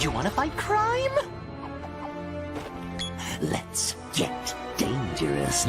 You want to fight crime? Let's get dangerous.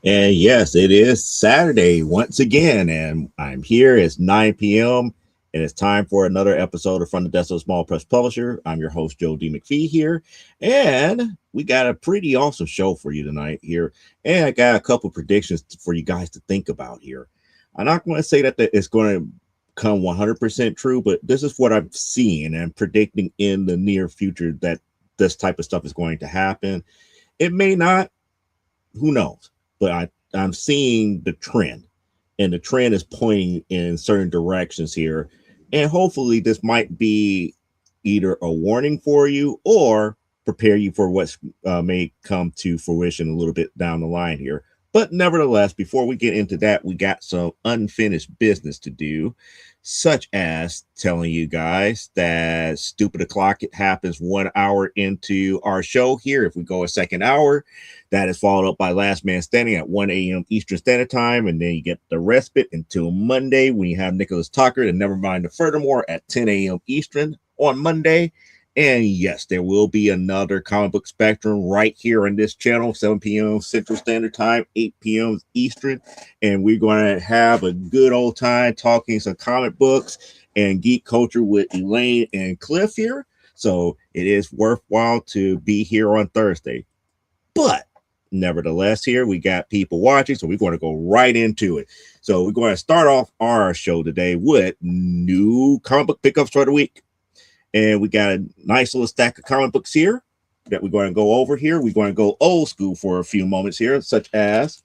And yes, it is Saturday once again, and I'm here. It's 9 p.m. and it's time for another episode of From the Desk of a Small Press Publisher. I'm your host, Joe D. McPhee here, and we got a pretty awesome show for you tonight here. And I got a couple predictions for you guys to think about here. I'm not going to say that it's going to come 100% true, but this is what I'm seeing and predicting in the near future that this type of stuff is going to happen. It may not, who knows? But I'm seeing the trend, and the trend is pointing in certain directions here. And hopefully this might be either a warning for you or prepare you for what's may come to fruition a little bit down the line here. But nevertheless, before we get into that, we got some unfinished business to do, such as telling you guys that Stupid O'Clock, it happens 1 hour into our show here. If we go a second hour, that is followed up by Last Man Standing at 1 a.m. Eastern Standard Time. And then you get the respite until Monday when you have Nicholas Tucker and Nevermind the Furthermore at 10 a.m. Eastern on Monday. And yes, there will be another Comic Book Spectrum right here on this channel, 7 p.m. Central Standard Time, 8 p.m. Eastern. And we're going to have a good old time talking some comic books and geek culture with Elaine and Cliff here. So it is worthwhile to be here on Thursday. But nevertheless, here we got people watching, so we're going to go right into it. So we're going to start off our show today with new comic book pickups for the week. And we got a nice little stack of comic books here that we're going to go over here. We're going to go old school for a few moments here, such as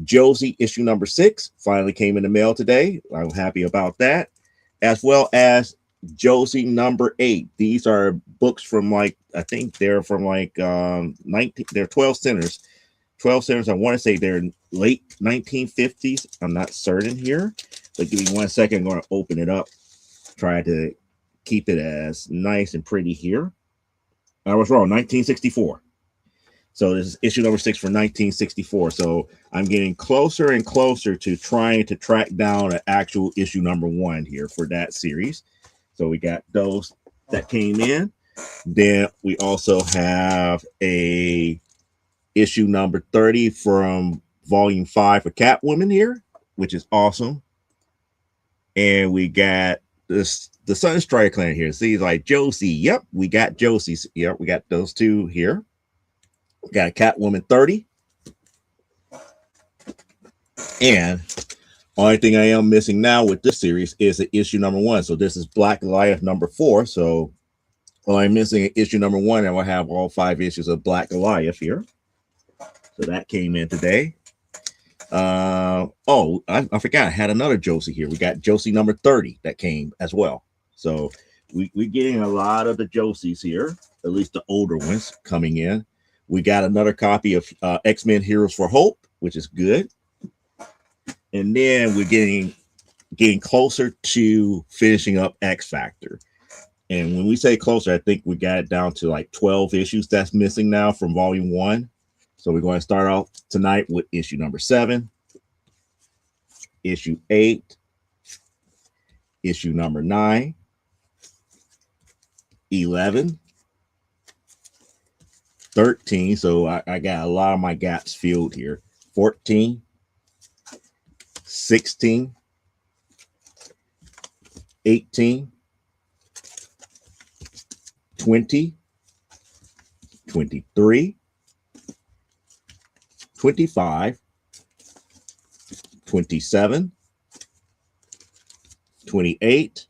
Josie issue number 6 finally came in the mail today. I'm happy about that, as well as Josie number 8. These are books from I think they're from 19, they're 12 centers. 12 centers. I want to say they're late 1950s. I'm not certain here, but give me 1 second. I'm going to open it up. Try to keep it as nice and pretty here. I was wrong. 1964. So this is issue number 6 for 1964. So I'm getting closer and closer to trying to track down an actual issue number 1 here for that series. So we got those that came in. Then we also have a issue number 30 from volume 5 for Catwoman here, which is awesome. And we got the Sunstrider Clan here. See, like Josie. Yep, we got Josie. Yep, we got those two here. We got a Catwoman 30. And only thing I am missing now with this series is the issue number 1. So this is Black Goliath number 4. So I'm missing issue number 1, and we'll have all 5 issues of Black Goliath here. So that came in today. I forgot I had another Josie here. We got Josie number 30 that came as well. So we're getting a lot of the Josies here, at least the older ones coming in. We got another copy of X-Men Heroes for Hope, which is good. And then we're getting closer to finishing up X Factor. And when we say closer, I think we got it down to like 12 issues that's missing now from volume 1. So we're going to start off tonight with issue number 7, issue 8, issue number 9, 11, 13. So I got a lot of my gaps filled here. 14, 16, 18, 20, 23, 25, 27, 28,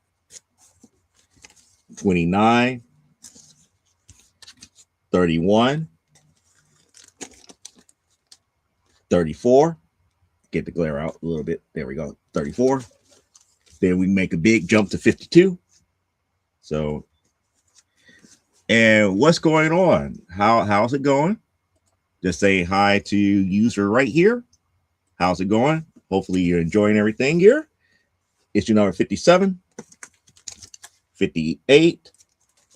29, 31, 34. Get the glare out a little bit. There we go. 34. Then we make a big jump to 52. So, and what's going on? How's it going? Just saying hi to user right here. How's it going? Hopefully you're enjoying everything here. Issue number 57, 58.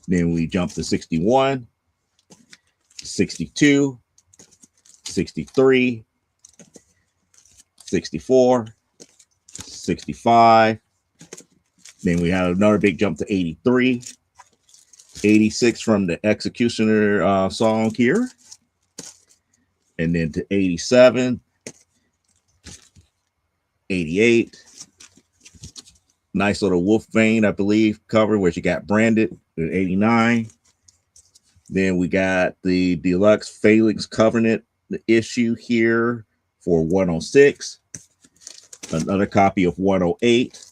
Then we jump to 61, 62, 63, 64, 65. Then we have another big jump to 83, 86 from the Executioner song here. And then to 87, 88. Nice little wolf vein, I believe, cover where she got branded at 89. Then we got the deluxe Phalanx Covenant issue here for 106. Another copy of 108.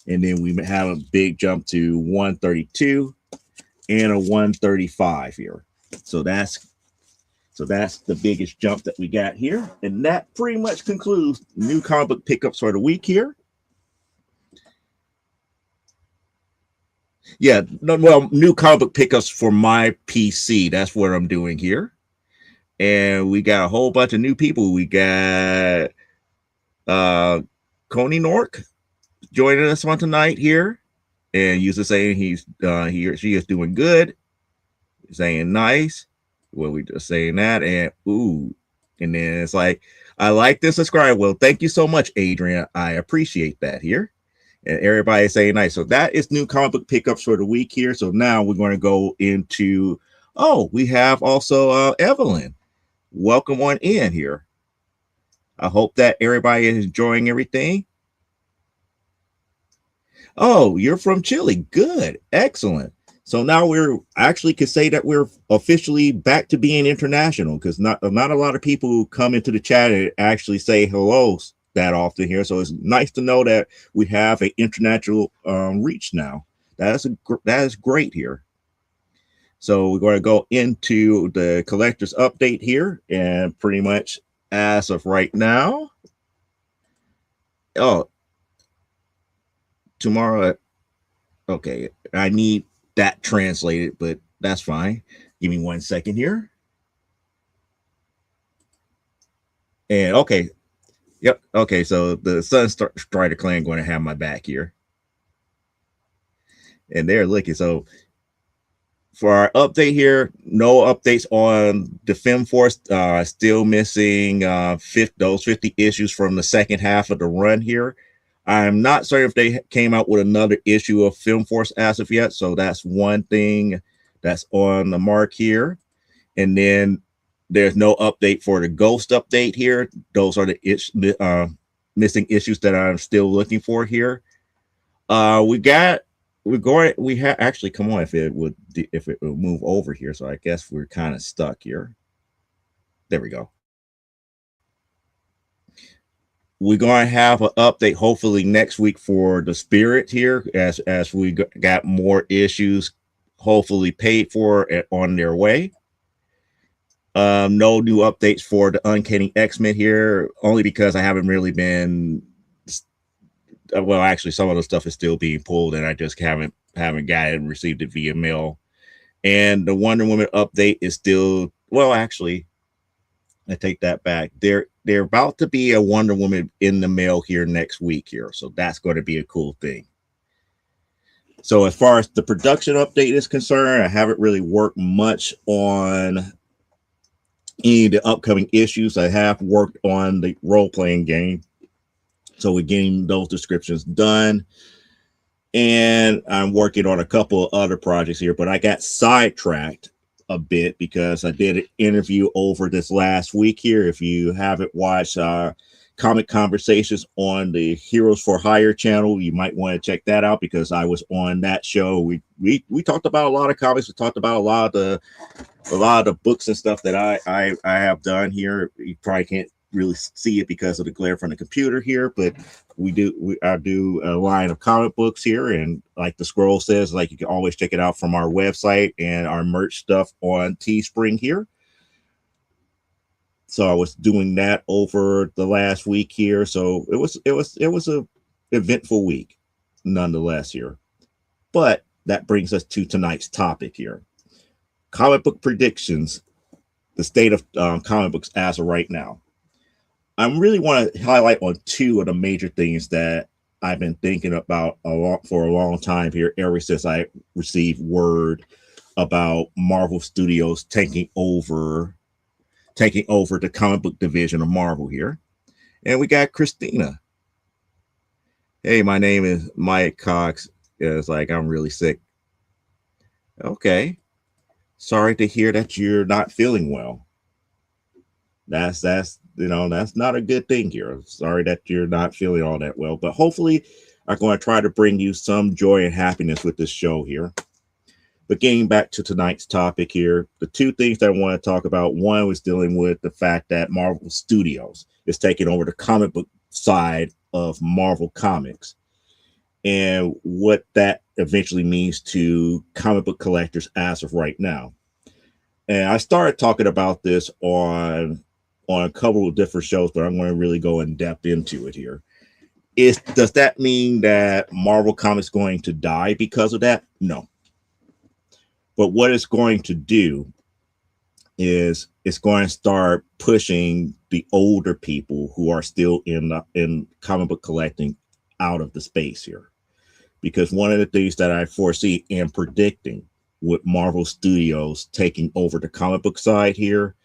And then we have a big jump to 132 and a 135 here. So that's the biggest jump that we got here. And that pretty much concludes new comic book pickups for the week here. Yeah, no, well, new comic book pickups for my PC. That's what I'm doing here. And we got a whole bunch of new people. We got Coney Nork joining us on tonight here. And used to saying he or she is doing good. Saying nice. Well, we just saying that. And ooh. And then it's like, I like this subscribe. Well, thank you so much, Adrian. I appreciate that here. And everybody saying nice. So that is new comic book pickups for the week here. So now we're going to go into, we have also Evelyn. Welcome on in here. I hope that everybody is enjoying everything. Oh, you're from Chile. Good. Excellent. So now we're actually could say that we're officially back to being international, because not a lot of people who come into the chat and actually say hello that often here. So it's nice to know that we have an international reach now. That is great here. So we're going to go into the collector's update here, and pretty much as of right now, tomorrow, okay, I need that translated, but that's fine. Give me 1 second here. And okay. Yep. Okay. So the Sunstrider clan going to have my back here. And they're looking. So for our update here, no updates on the Film Force. Still missing those 50 issues from the second half of the run here. I'm not certain if they came out with another issue of Film Force as of yet. So that's one thing that's on the mark here. And then there's no update for the Ghost update here. Those are the missing issues that I'm still looking for here. Actually, come on, if it would move over here. So I guess we're kind of stuck here. There we go. We're going to have an update hopefully next week for the Spirit here, as we got more issues hopefully paid for on their way. No new updates for the Uncanny X-Men here, only because I haven't really been. Well, actually, some of the stuff is still being pulled, and I just haven't got it and received it via mail. And the Wonder Woman update is still, well, actually, I take that back. They're about to be a Wonder Woman in the mail here next week here, so that's going to be a cool thing. So as far as the production update is concerned, I haven't really worked much on any of the upcoming issues. I have worked on the role-playing game, so we're getting those descriptions done. And I'm working on a couple of other projects here, but I got sidetracked a bit because I did an interview over this last week here. If you haven't watched Comic Conversations on the Heroes for Hire channel, you might want to check that out because I was on that show. We talked about a lot of comics. We talked about a lot of the books and stuff that I have done here. You probably can't really see it because of the glare from the computer here, but I do a line of comic books here, and like the scroll says, like you can always check it out from our website and our merch stuff on Teespring here. So I was doing that over the last week here. So it was a eventful week nonetheless here. But that brings us to tonight's topic here. Comic book predictions, the state of comic books as of right now. I really want to highlight on two of the major things that I've been thinking about for a long time here, ever since I received word about Marvel Studios taking over the comic book division of Marvel here. And we got Christina. Hey, my name is Mike Cox. It's like, I'm really sick. Okay. Sorry to hear that you're not feeling well. That's not a good thing here. Sorry that you're not feeling all that well, but hopefully I'm going to try to bring you some joy and happiness with this show here. But getting back to tonight's topic here, the two things that I want to talk about, one was dealing with the fact that Marvel Studios is taking over the comic book side of Marvel Comics and what that eventually means to comic book collectors as of right now. And I started talking about this on a couple of different shows, but I'm going to really go in depth into it here. Does that mean that Marvel Comics is going to die because of that? No. But what it's going to do is it's going to start pushing the older people who are still in comic book collecting out of the space here. Because one of the things that I foresee and predicting with Marvel Studios taking over the comic book side here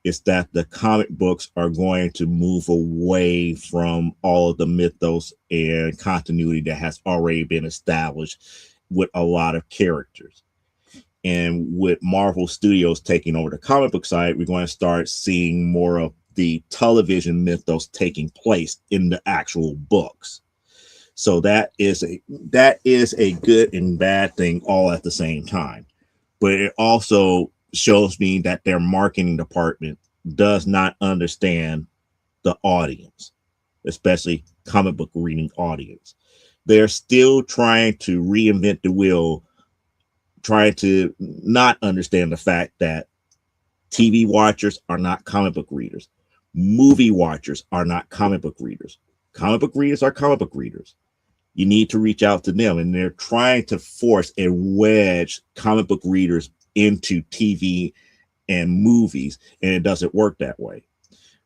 is that the comic books are going to move away from all of the mythos and continuity that has already been established with a lot of characters. And with Marvel Studios taking over the comic book side, we're going to start seeing more of the television mythos taking place in the actual books. So that is a good and bad thing all at the same time. But it also shows me that their marketing department does not understand the audience, especially comic book reading audience. They're still trying to reinvent the wheel, trying to not understand the fact that TV watchers are not comic book readers. Movie watchers are not comic book readers. Comic book readers are comic book readers. You need to reach out to them, and they're trying to force and wedge comic book readers into TV and movies, and it doesn't work that way.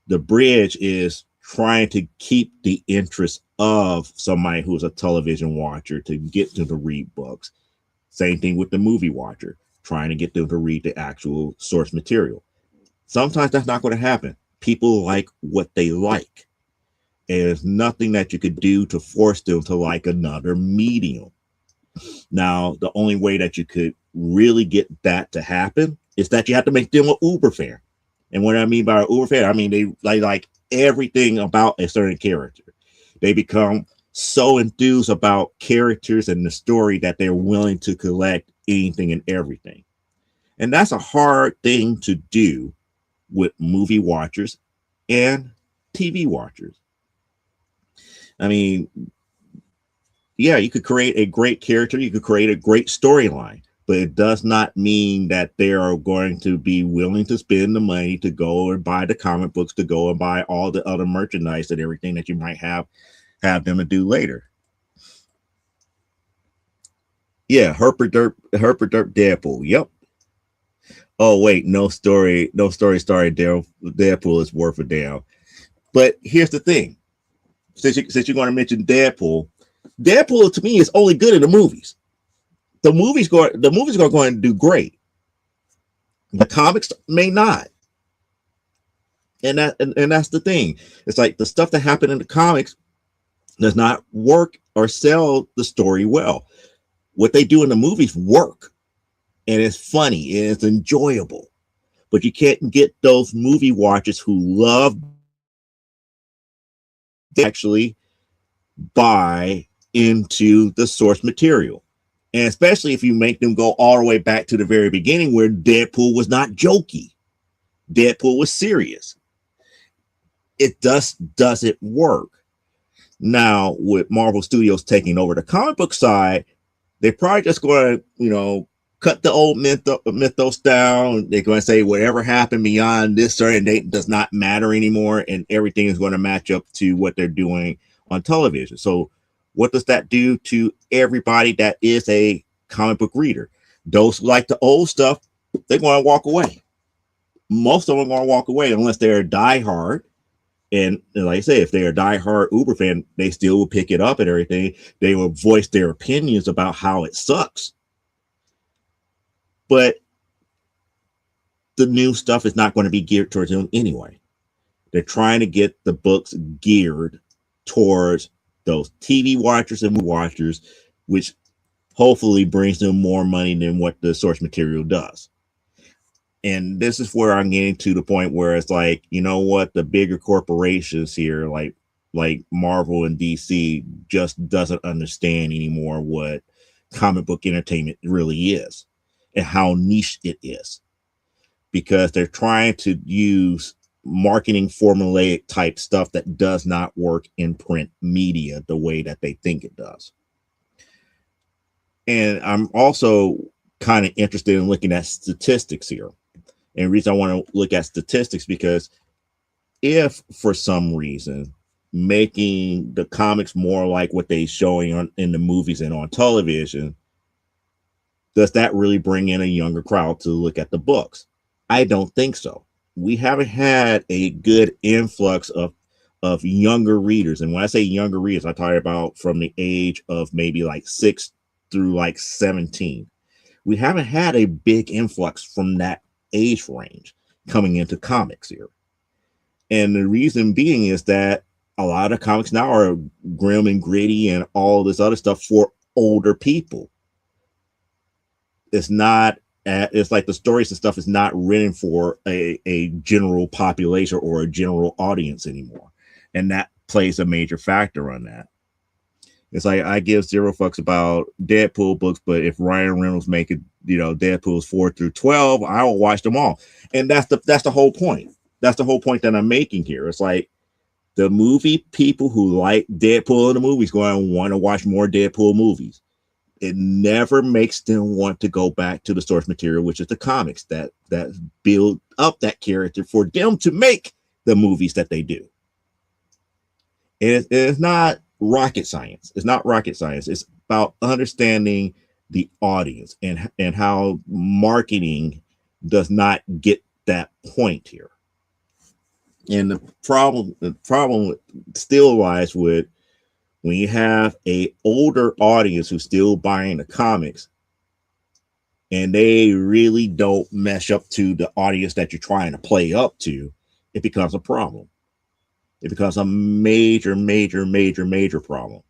The bridge is trying to keep the interest of somebody who's a television watcher to get them to read books. Same thing with the movie watcher, trying to get them to read the actual source material. Sometimes that's not going to happen. People like what they like. And there's nothing that you could do to force them to like another medium. Now, the only way that you could really get that to happen is that you have to make them an Uber fan. And what I mean by an Uber fan, I mean they like everything about a certain character. They become so enthused about characters and the story that they're willing to collect anything and everything. And that's a hard thing to do with movie watchers and TV watchers. I mean, yeah, you could create a great character, you could create a great storyline, but it does not mean that they are going to be willing to spend the money to go and buy the comic books, to go and buy all the other merchandise and everything that you might have them to do later. Yeah, Herper Derp Deadpool. Yep. Oh wait, no story starring Deadpool is worth a damn. But here's the thing: since you're going to mention Deadpool to me is only good in the movies. The movies are going to do great. The comics may not, and that's the thing. It's like the stuff that happened in the comics does not work or sell the story well. What they do in the movies work. and it's funny and it's enjoyable. But you can't get those movie watchers who love actually buy into the source material. And especially if you make them go all the way back to the very beginning where Deadpool was not jokey. Deadpool was serious. It just doesn't work. Now, with Marvel Studios taking over the comic book side, they're probably just going to, cut the old mythos down. They're going to say whatever happened beyond this certain date does not matter anymore, and everything is going to match up to what they're doing on television. So what does that do to everybody that is a comic book reader? Those who like the old stuff, they're going to walk away. Most of them are going to walk away unless they're diehard. And like I say, if they're a diehard Uber fan, they still will pick it up and everything. They will voice their opinions about how it sucks. But the new stuff is not going to be geared towards them anyway. They're trying to get the books geared towards those TV watchers and movie watchers, which hopefully brings them more money than what the source material does. And this is where I'm getting to the point where it's like, you know what, the bigger corporations here, like Marvel and DC, just doesn't understand anymore what comic book entertainment really is and how niche it is, because they're trying to use marketing formulaic type stuff that does not work in print media the way that they think it does. And I'm also kind of interested in looking at statistics here. And the reason I want to look at statistics, because if for some reason making the comics more like what they're showing in the movies and on television, does that really bring in a younger crowd to look at the books? I don't think so. We haven't had a good influx of younger readers. And when I say younger readers, I talk about from the age of maybe like 6 through like 17. We haven't had a big influx from that age range coming into comics here. And the reason being is that a lot of comics now are grim and gritty and all this other stuff for older people. It's not, it's like the stories and stuff is not written for a general population or a general audience anymore. And that plays a major factor on that. It's like, I give zero fucks about Deadpool books, but if Ryan Reynolds make it, Deadpool's 4 through 12, I will watch them all. And that's the whole point. That's the whole point that I'm making here. It's like the movie people who like Deadpool in the movies going to want to watch more Deadpool movies. It never makes them want to go back to the source material, which is the comics that build up that character for them to make the movies that they do. It's not rocket science. It's not rocket science. It's about understanding the audience and how marketing does not get that point here. And the problem still lies with when you have a older audience who's still buying the comics and they really don't mesh up to the audience that you're trying to play up to, it becomes a problem. It becomes a major, major, major, major problem.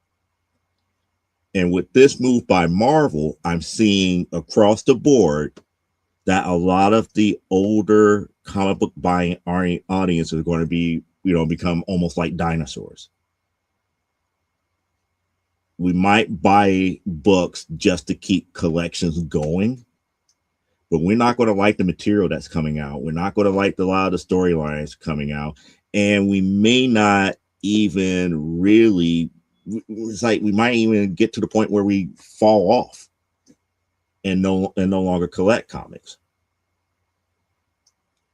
And with this move by Marvel, I'm seeing across the board that a lot of the older comic book buying audience is going to be, become almost like dinosaurs. We might buy books just to keep collections going, but we're not going to like the material that's coming out. We're not going to like a lot of the storylines coming out. And we may not even really, it's like we might even get to the point where we fall off and no longer collect comics.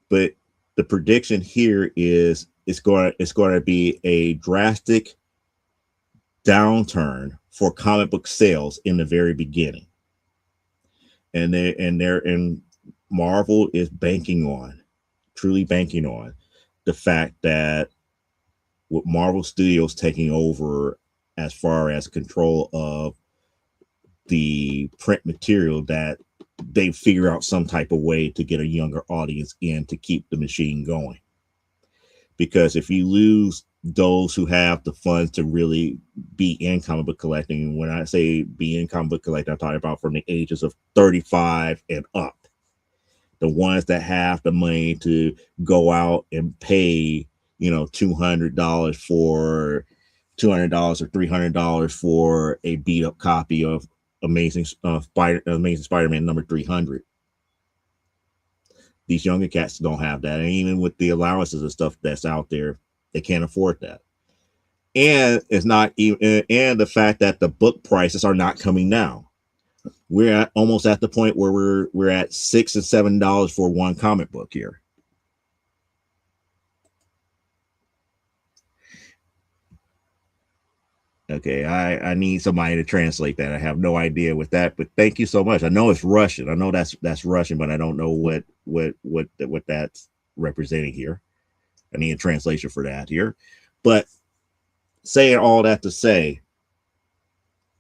But the prediction here is it's going to be a drastic downturn for comic book sales in the very beginning. And Marvel is truly banking on the fact that with Marvel Studios taking over as far as control of the print material, that they figure out some type of way to get a younger audience in to keep the machine going. Because if you lose those who have the funds to really be in comic book collecting. When I say be in comic book collecting, I'm talking about from the ages of 35 and up. The ones that have the money to go out and pay, $200 for $200 or $300 for a beat up copy of Amazing Spider-Man number 300. These younger cats don't have that, and even with the allowances and stuff that's out there, they can't afford that. And it's not even, and the fact that the book prices are not coming down. We're almost at the point where we're at $6 and $7 for one comic book here. Okay, I need somebody to translate that. I have no idea with that, but thank you so much. I know it's Russian. I know that's Russian, but I don't know what that's representing here. I need a translation for that here. But saying all that to say,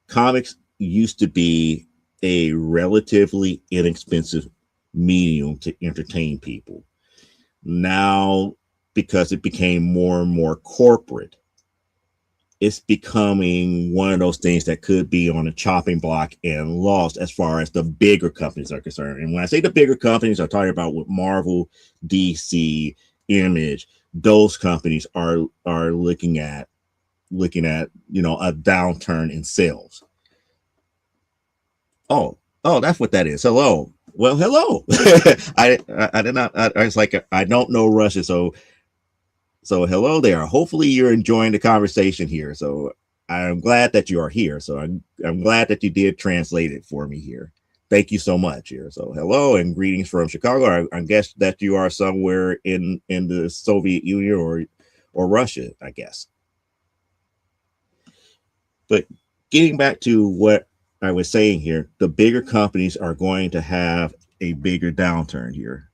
comics used to be a relatively inexpensive medium to entertain people. Now, because it became more and more corporate, it's becoming one of those things that could be on a chopping block and lost as far as the bigger companies are concerned. And when I say the bigger companies, I'm talking about with Marvel, DC, Image. Those companies are looking at a downturn in sales. Oh, that's what that is. Hello. Well, hello. I did not. I was like, I don't know Russian, so hello there. Hopefully you're enjoying the conversation here. So I'm glad that you are here. So I'm glad that you did translate it for me here. Thank you so much here. So hello and greetings from Chicago. I guess that you are somewhere in the Soviet Union or Russia, I guess. But getting back to what I was saying here, the bigger companies are going to have a bigger downturn here.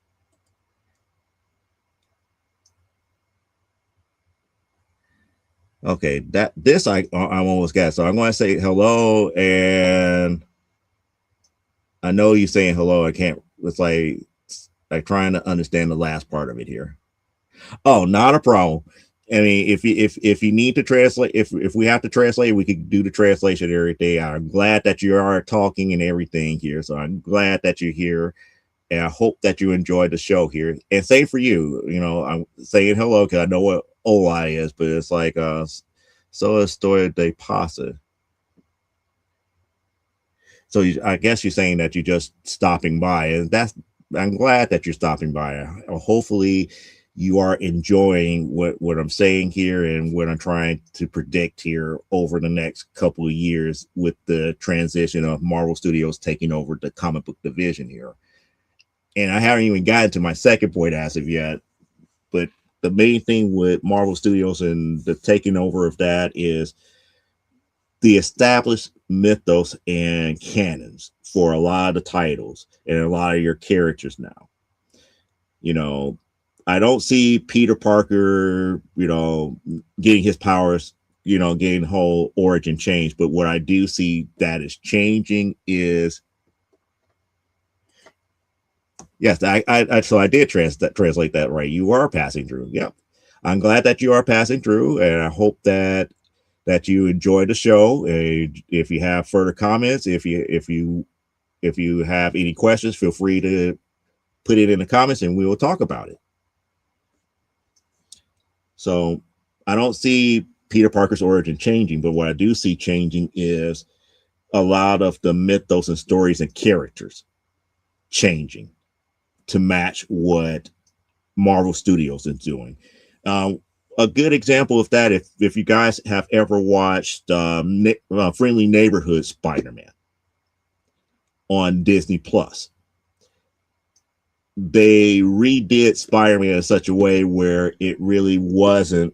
Okay, this I almost got. So I'm going to say hello, and I know you saying hello. I can't. It's like trying to understand the last part of it here. Oh, not a problem. I mean, if you need to translate, if we have to translate, we could do the translation every day. I'm glad that you are talking and everything here. So I'm glad that you're here, and I hope that you enjoyed the show here. And same for you. I'm saying hello because I know what Oli is, but it's like so estoy de pasa. So I guess you're saying that you're just stopping by, and I'm glad that you're stopping by. Hopefully you are enjoying what I'm saying here and what I'm trying to predict here over the next couple of years with the transition of Marvel Studios taking over the comic book division here. And I haven't even gotten to my second point as of yet, but the main thing with Marvel Studios and the taking over of that is the established mythos and canons for a lot of the titles and a lot of your characters now. I don't see Peter Parker, getting his powers, getting whole origin change. But what I do see that is changing is, yes, so I did translate that right. You are passing through. Yep. I'm glad that you are passing through, and I hope that you enjoyed the show. If you have further comments, if you have any questions, feel free to put it in the comments, and we will talk about it. So I don't see Peter Parker's origin changing, but what I do see changing is a lot of the mythos and stories and characters changing to match what Marvel Studios is doing. A good example of that, if you guys have ever watched Friendly Neighborhood Spider-Man on Disney Plus, they redid Spider-Man in such a way where it really wasn't,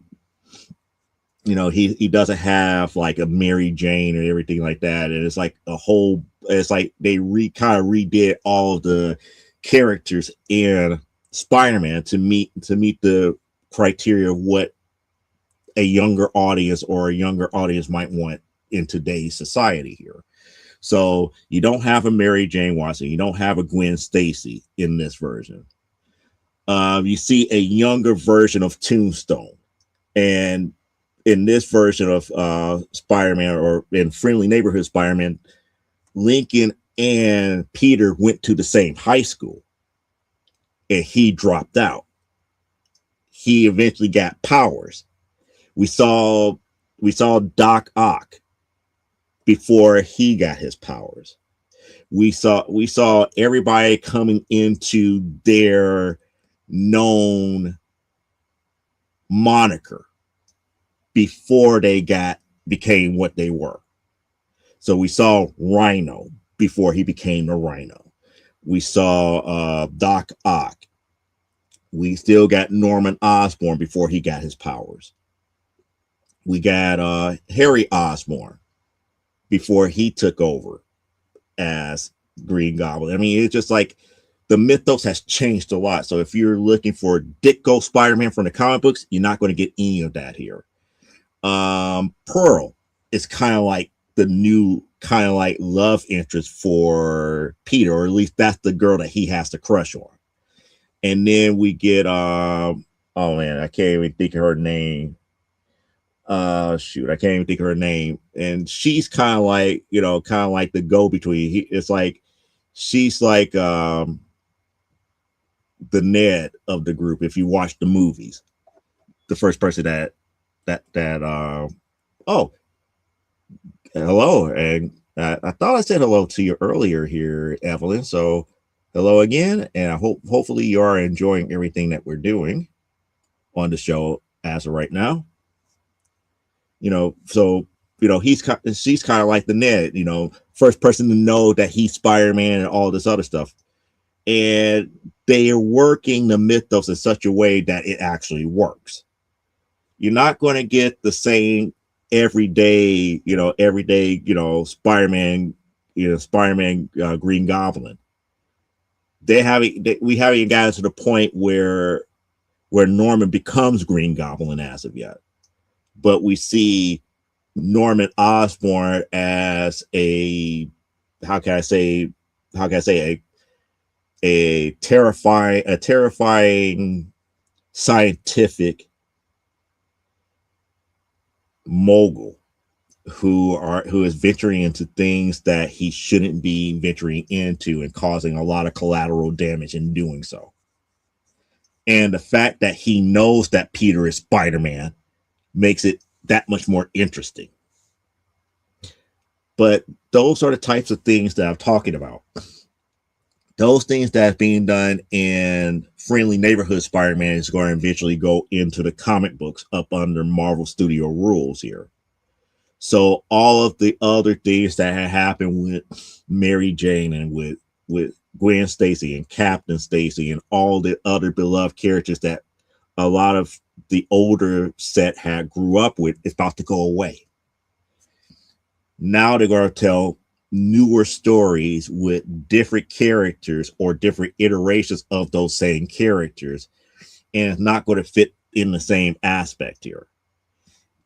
he doesn't have like a Mary Jane or everything like that. And it's like it's like they kind of redid all of the characters in Spider-Man to meet the criteria of what a younger audience might want in today's society here. So you don't have a Mary Jane Watson, you don't have a Gwen Stacy in this version. You see a younger version of Tombstone, and in this version of Spider-Man, or in Friendly Neighborhood Spider-Man, Lincoln and Peter went to the same high school, and he dropped out. He eventually got powers. We saw Doc Ock before he got his powers. We saw everybody coming into their known moniker before they became what they were. So we saw Rhino before he became the Rhino. We saw Doc Ock. We still got Norman Osborn before he got his powers. We got Harry Osborn before he took over as Green Goblin. I mean, it's just like the mythos has changed a lot. So if you're looking for Ditko Spider-Man from the comic books, you're not going to get any of that here. Pearl is kind of like the new kind of like love interest for Peter, or at least that's the girl that he has to crush on. And then we get oh man, I can't even think of her name. I can't even think of her name. And she's kind of like, kind of like the go-between. It's like she's like the Ned of the group. If you watch the movies, the first person that oh, hello. And I thought I said hello to you earlier here, Evelyn. So hello again. And I hopefully you are enjoying everything that we're doing on the show as of right now. So she's kind of like the Ned, first person to know that he's Spider-Man and all this other stuff. And they are working the mythos in such a way that it actually works. You're not going to get the same everyday Spider-Man, Spider-Man Green Goblin. We haven't gotten to the point where Norman becomes Green Goblin as of yet. But we see Norman Osborn as a terrifying scientific mogul who is venturing into things that he shouldn't be venturing into and causing a lot of collateral damage in doing so. And the fact that he knows that Peter is Spider-Man makes it that much more interesting. But those are the types of things that I'm talking about. Those things that are being done in Friendly Neighborhood Spider-Man is going to eventually go into the comic books up under Marvel Studio rules here. So all of the other things that had happened with Mary Jane and with Gwen Stacy and Captain Stacy and all the other beloved characters that a lot of the older set had grew up with is about to go away. Now they're going to tell newer stories with different characters or different iterations of those same characters, and it's not going to fit in the same aspect here.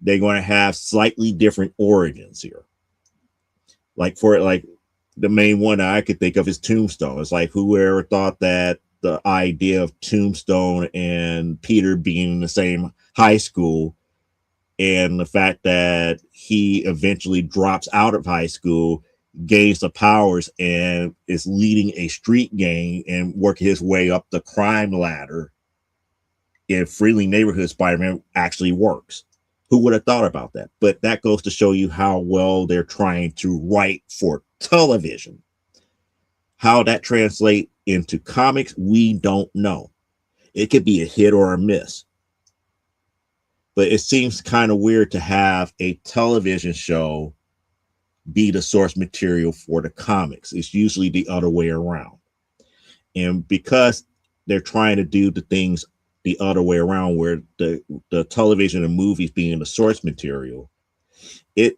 They're going to have slightly different origins here. Like the main one I could think of is Tombstone. It's like, whoever thought that the idea of Tombstone and Peter being in the same high school, and the fact that he eventually drops out of high school, gains the powers, and is leading a street gang and working his way up the crime ladder in Friendly Neighborhood Spider-Man actually works. Who would have thought about that? But that goes to show you how well they're trying to write for television. How that translates into comics, we don't know. It could be a hit or a miss. But it seems kind of weird to have a television show be the source material for the comics. It's usually the other way around. And because they're trying to do the things the other way around, where the television and movies being the source material, it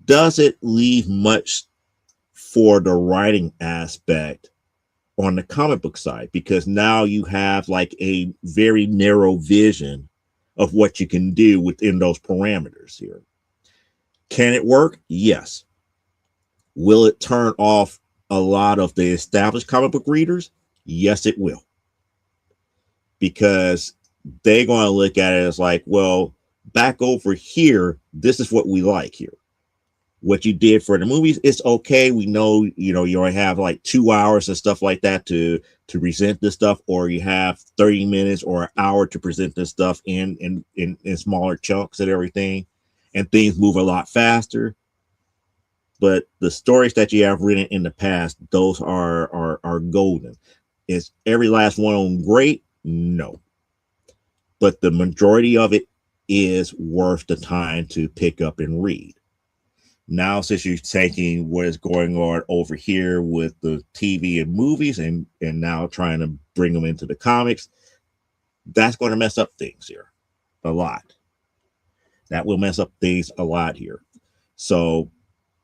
doesn't leave much for the writing aspect on the comic book side, because now you have like a very narrow vision of what you can do within those parameters here. Can it work? Yes. Will it turn off a lot of the established comic book readers? Yes, it will. Because they're going to look at it as like, well, back over here, this is what we like here. What you did for the movies, it's okay. We know, you know, you only have like 2 hours and stuff like that to present this stuff, or you have 30 minutes or an hour to present this stuff in smaller chunks and everything, and things move a lot faster. But the stories that you have written in the past, those are golden. Is every last one of them great? No, but the majority of it is worth the time to pick up and read. Now, since you're taking what is going on over here with the TV and movies, and now trying to bring them into the comics, that's going to mess up things here a lot. That will mess up things a lot here. So,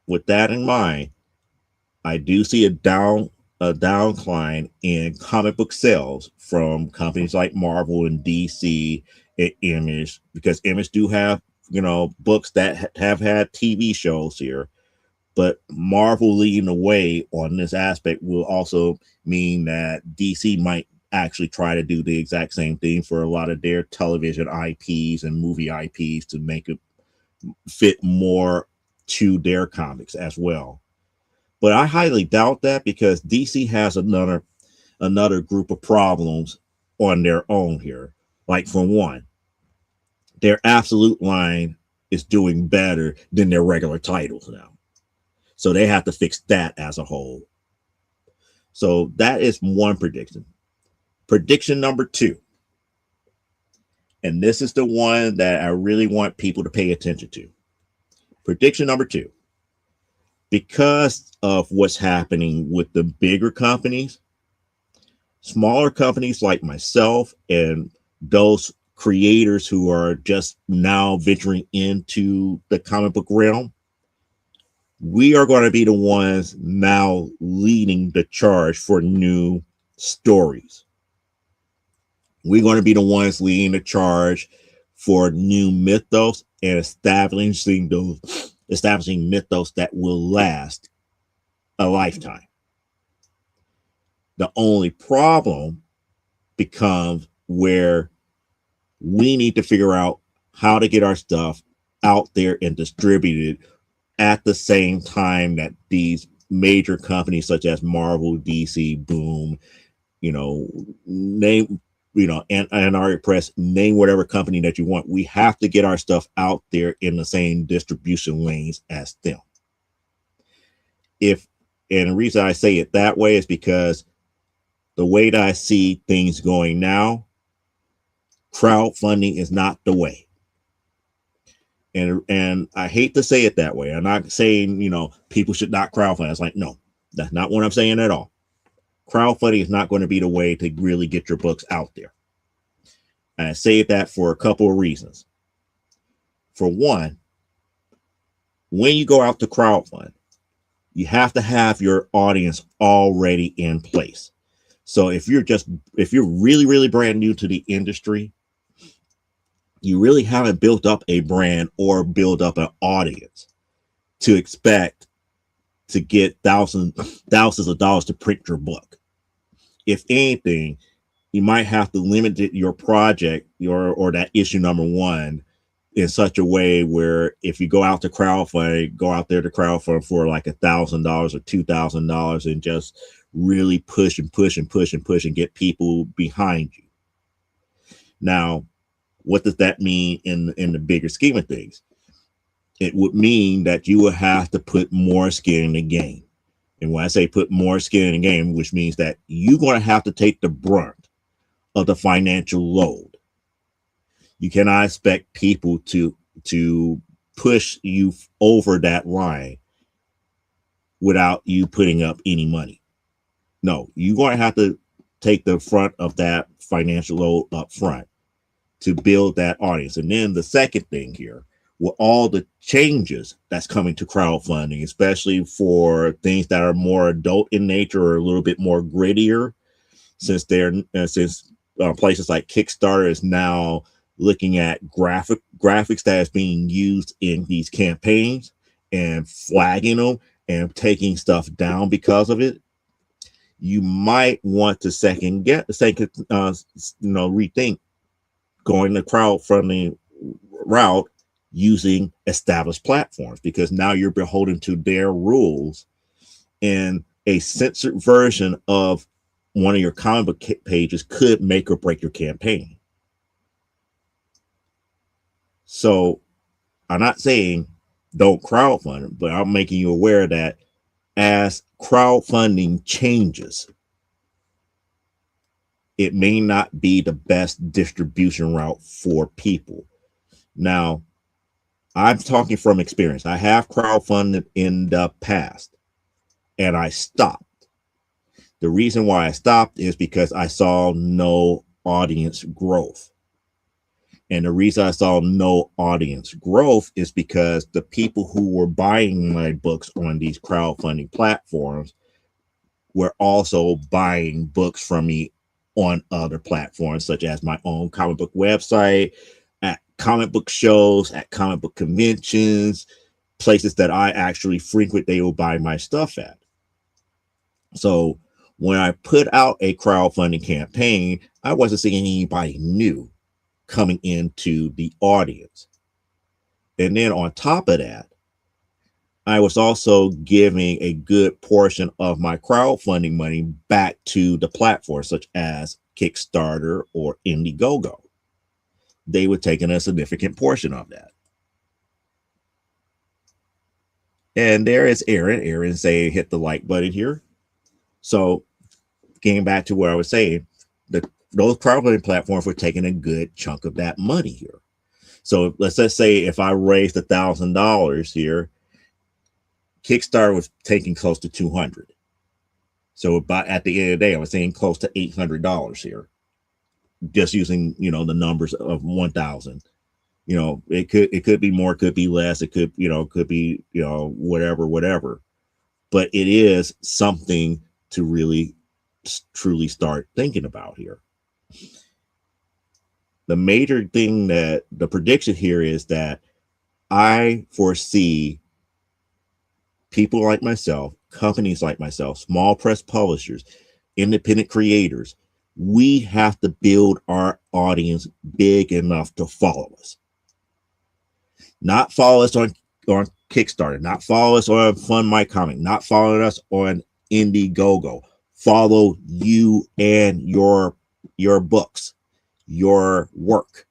with that in mind, I do see a downcline in comic book sales from companies like Marvel and DC and Image, because Image do have, you know, books that have had TV shows here. But Marvel leading the way on this aspect will also mean that DC might actually try to do the exact same thing for a lot of their television IPs and movie IPs to make it fit more to their comics as well. But I highly doubt that, because DC has another group of problems on their own here. Like, for one, their absolute line is doing better than their regular titles now. So they have to fix that as a whole. So that is one prediction. Prediction number two. And this is the one that I really want people to pay attention to. Prediction number two. Because of what's happening with the bigger companies, smaller companies like myself and those creators who are just now venturing into the comic book realm, we are going to be the ones now leading the charge for new stories. We're going to be the ones leading the charge for new mythos and establishing mythos that will last a lifetime. The only problem becomes where we need to figure out how to get our stuff out there and distributed at the same time that these major companies such as Marvel, DC, Boom, you know, name, you know, and our press, name whatever company that you want. We have to get our stuff out there in the same distribution lanes as them. And the reason I say it that way is because the way that I see things going now, crowdfunding is not the way. And I hate to say it that way. I'm not saying, you know, people should not crowdfund. It's like, no, that's not what I'm saying at all. Crowdfunding is not going to be the way to really get your books out there. And I say that for a couple of reasons. For one, when you go out to crowdfund, you have to have your audience already in place. So if you're really, really brand new to the industry, you really haven't built up a brand or build up an audience to expect to get thousands of dollars to print your book. If anything, you might have to limit your project or that issue number one in such a way where if you go out there to crowdfund for like $1,000 or $2,000 and just really push and get people behind you. Now, what does that mean in the bigger scheme of things? It would mean that you would have to put more skin in the game. And when I say put more skin in the game, which means that you're going to have to take the brunt of the financial load. You cannot expect people to push you over that line without you putting up any money. No, you're going to have to take the front of that financial load up front to build that audience. And then the second thing here, with all the changes that's coming to crowdfunding, especially for things that are more adult in nature or a little bit more grittier, since places like Kickstarter is now looking at graphics that is being used in these campaigns and flagging them and taking stuff down because of it. You might want to rethink going the crowdfunding route using established platforms, because now you're beholden to their rules, and a censored version of one of your comic book pages could make or break your campaign. So I'm not saying don't crowdfund, but I'm making you aware that as crowdfunding changes, it may not be the best distribution route for people. Now, I'm talking from experience. I have crowdfunded in the past and I stopped. The reason why I stopped is because I saw no audience growth. And the reason I saw no audience growth is because the people who were buying my books on these crowdfunding platforms were also buying books from me on other platforms, such as my own comic book website, at comic book shows, at comic book conventions, places that I actually frequent, they will buy my stuff at. So when I put out a crowdfunding campaign, I wasn't seeing anybody new coming into the audience. And then on top of that, I was also giving a good portion of my crowdfunding money back to the platform, such as Kickstarter or Indiegogo. They were taking a significant portion of that. And there is Aaron. Aaron saying hit the like button here. So getting back to what I was saying, those crowdfunding platforms were taking a good chunk of that money here. So let's just say if I raised $1,000 here, Kickstarter was taking close to 200. So about at the end of the day, I was saying close to $800 here, just using, the numbers of 1,000. It could be more, could be less. It could, could be, whatever. But it is something to really truly start thinking about here. The major thing that the prediction here is that I foresee people like myself, companies like myself, small press publishers, independent creators, we have to build our audience big enough to follow us. Not follow us on Kickstarter, not follow us on Fund My Comic, not follow us on Indiegogo. Follow you and your books, your work.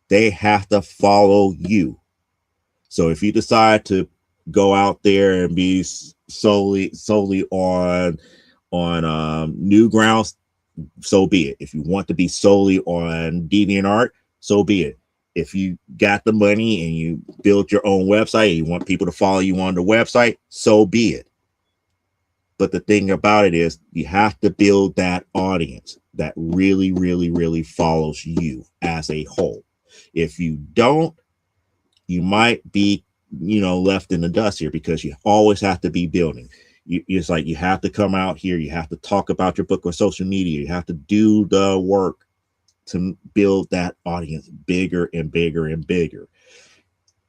They have to follow you. So if you decide to go out there and be solely on Newgrounds, so be it. If you want to be solely on DeviantArt, so be it. If you got the money and you build your own website and you want people to follow you on the website, so be it. But the thing about it is you have to build that audience that really, really, really follows you as a whole. If you don't, you might be, left in the dust here, because you always have to be building. It's like you have to come out here. You have to talk about your book on social media. You have to do the work to build that audience bigger and bigger and bigger.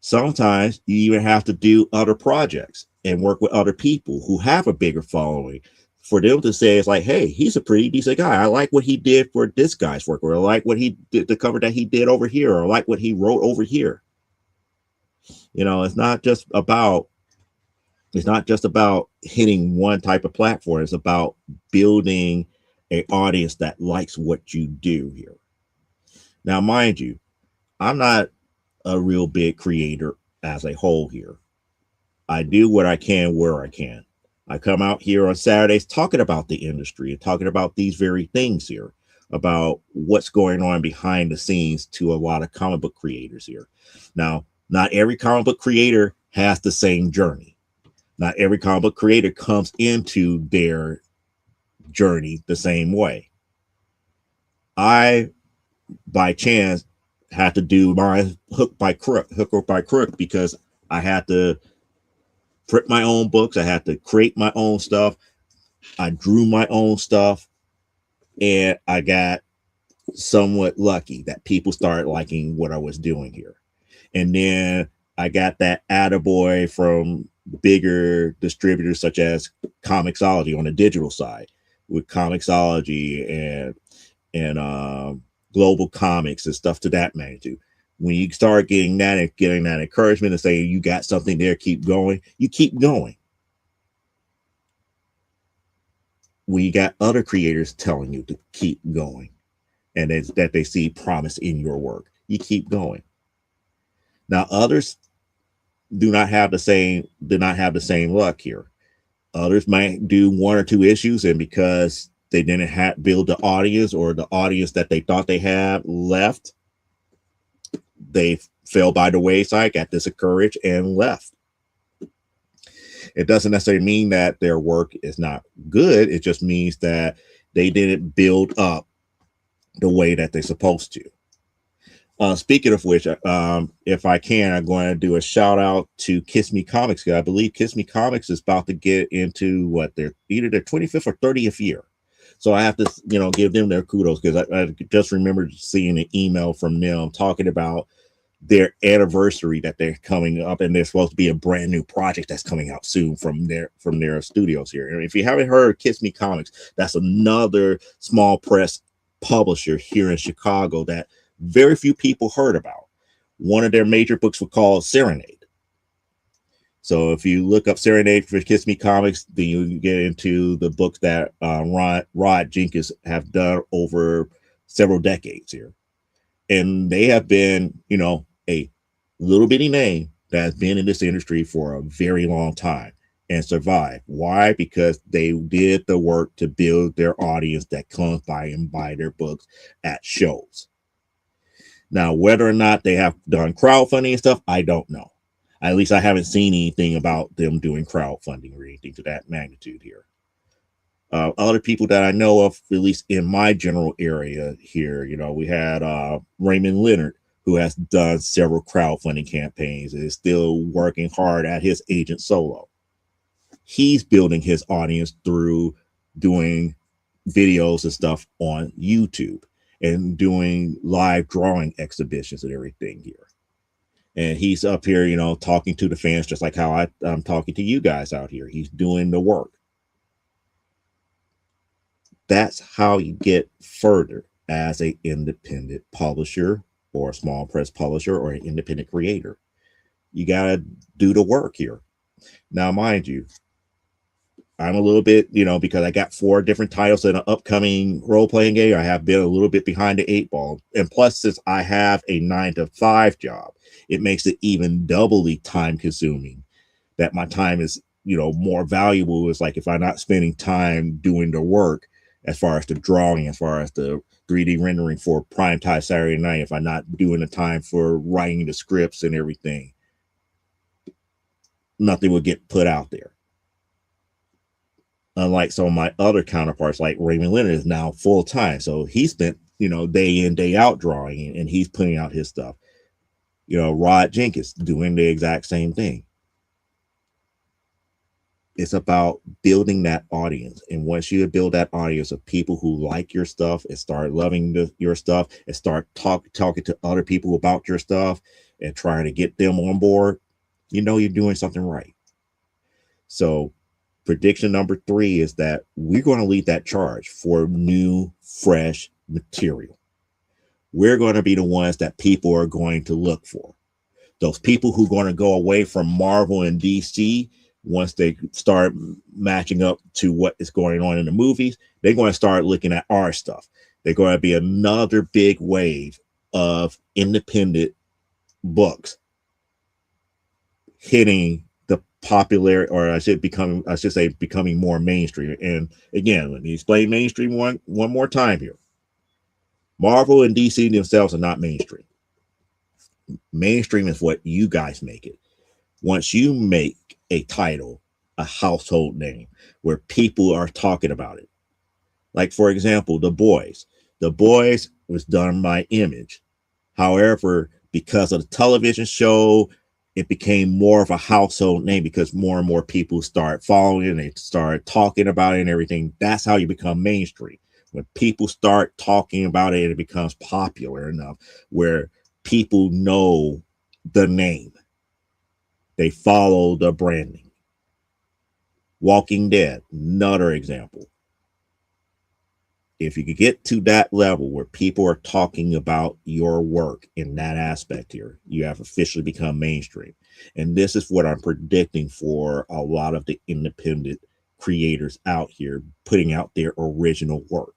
Sometimes you even have to do other projects and work with other people who have a bigger following for them to say, it's like, hey, he's a pretty decent guy. I like what he did for this guy's work, or I like what he did, the cover that he did over here, or I like what he wrote over here. It's not just about hitting one type of platform. It's about building an audience that likes what you do here. Now, mind you, I'm not a real big creator as a whole here. I do what I can where I can. I come out here on Saturdays talking about the industry and talking about these very things here, about what's going on behind the scenes to a lot of comic book creators here. Now, not every comic book creator has the same journey. Not every comic book creator comes into their journey the same way. I, by chance, had to do my hook or by crook, because I had to print my own books. I had to create my own stuff. I drew my own stuff, and I got somewhat lucky that people started liking what I was doing here. And then I got that attaboy from bigger distributors such as Comixology on the digital side, with Comixology and Global Comics and stuff to that magnitude. When you start getting that and getting that encouragement and saying you got something there, keep going, you keep going. When you got other creators telling you to keep going and that they see promise in your work, you keep going. Now others do not have the same luck here. Others might do one or two issues, and because they didn't build the audience, or the audience that they thought they had left, they fell by the wayside, got discouraged, and left. It doesn't necessarily mean that their work is not good. It just means that they didn't build up the way that they're supposed to. Speaking of which, if I can, I'm going to do a shout out to Kiss Me Comics. I believe Kiss Me Comics is about to get into either their 25th or 30th year. So I have to, give them their kudos, because I just remember seeing an email from them talking about their anniversary that they're coming up, and there's supposed to be a brand new project that's coming out soon from their studios here. And if you haven't heard Kiss Me Comics, that's another small press publisher here in Chicago that very few people heard about. One of their major books was called Serenade. So if you look up Serenade for Kiss Me Comics, then you get into the books that Rod Jenkins have done over several decades here. And they have been, a little bitty name that has been in this industry for a very long time and survived. Why? Because they did the work to build their audience that comes by and buy their books at shows. Now, whether or not they have done crowdfunding and stuff, I don't know. At least I haven't seen anything about them doing crowdfunding or anything to that magnitude here. Other people that I know of, at least in my general area here, we had Raymond Leonard, who has done several crowdfunding campaigns and is still working hard at his Agent Solo. He's building his audience through doing videos and stuff on YouTube and doing live drawing exhibitions and everything here. And he's up here, talking to the fans just like how I'm talking to you guys out here. He's doing the work. That's how you get further as an independent publisher or a small press publisher or an independent creator. You got to do the work here. Now, mind you, I'm a little bit, because I got 4 different titles in an upcoming role-playing game, I have been a little bit behind the 8 ball. And plus, since I have a 9-to-5 job, it makes it even doubly time-consuming. That my time is, more valuable. It's like if I'm not spending time doing the work, as far as the drawing, as far as the 3D rendering for primetime Saturday night, if I'm not doing the time for writing the scripts and everything, nothing will get put out there. Unlike some of my other counterparts, like Raymond Leonard is now full time. So he spent, day in, day out drawing, and he's putting out his stuff. Rod Jenkins doing the exact same thing. It's about building that audience. And once you build that audience of people who like your stuff and start loving your stuff and start talking to other people about your stuff and trying to get them on board, you're doing something right. So prediction number 3 is that we're going to lead that charge for new, fresh material. We're going to be the ones that people are going to look for. Those people who are going to go away from Marvel and DC, once they start matching up to what is going on in the movies, they're going to start looking at our stuff. They're going to be another big wave of independent books hitting the popular, or I should say becoming more mainstream. And again, let me explain mainstream one more time here. Marvel and DC themselves are not mainstream. Mainstream is what you guys make it. Once you make a title a household name where people are talking about it, like for example, The Boys was done by Image. However, because of the television show, it became more of a household name because more and more people start following it and they start talking about it and everything. That's how you become mainstream. When people start talking about it, it becomes popular enough where people know the name. They follow the branding. Walking Dead, another example. If you could get to that level where people are talking about your work in that aspect here, you have officially become mainstream. And this is what I'm predicting for a lot of the independent creators out here putting out their original work.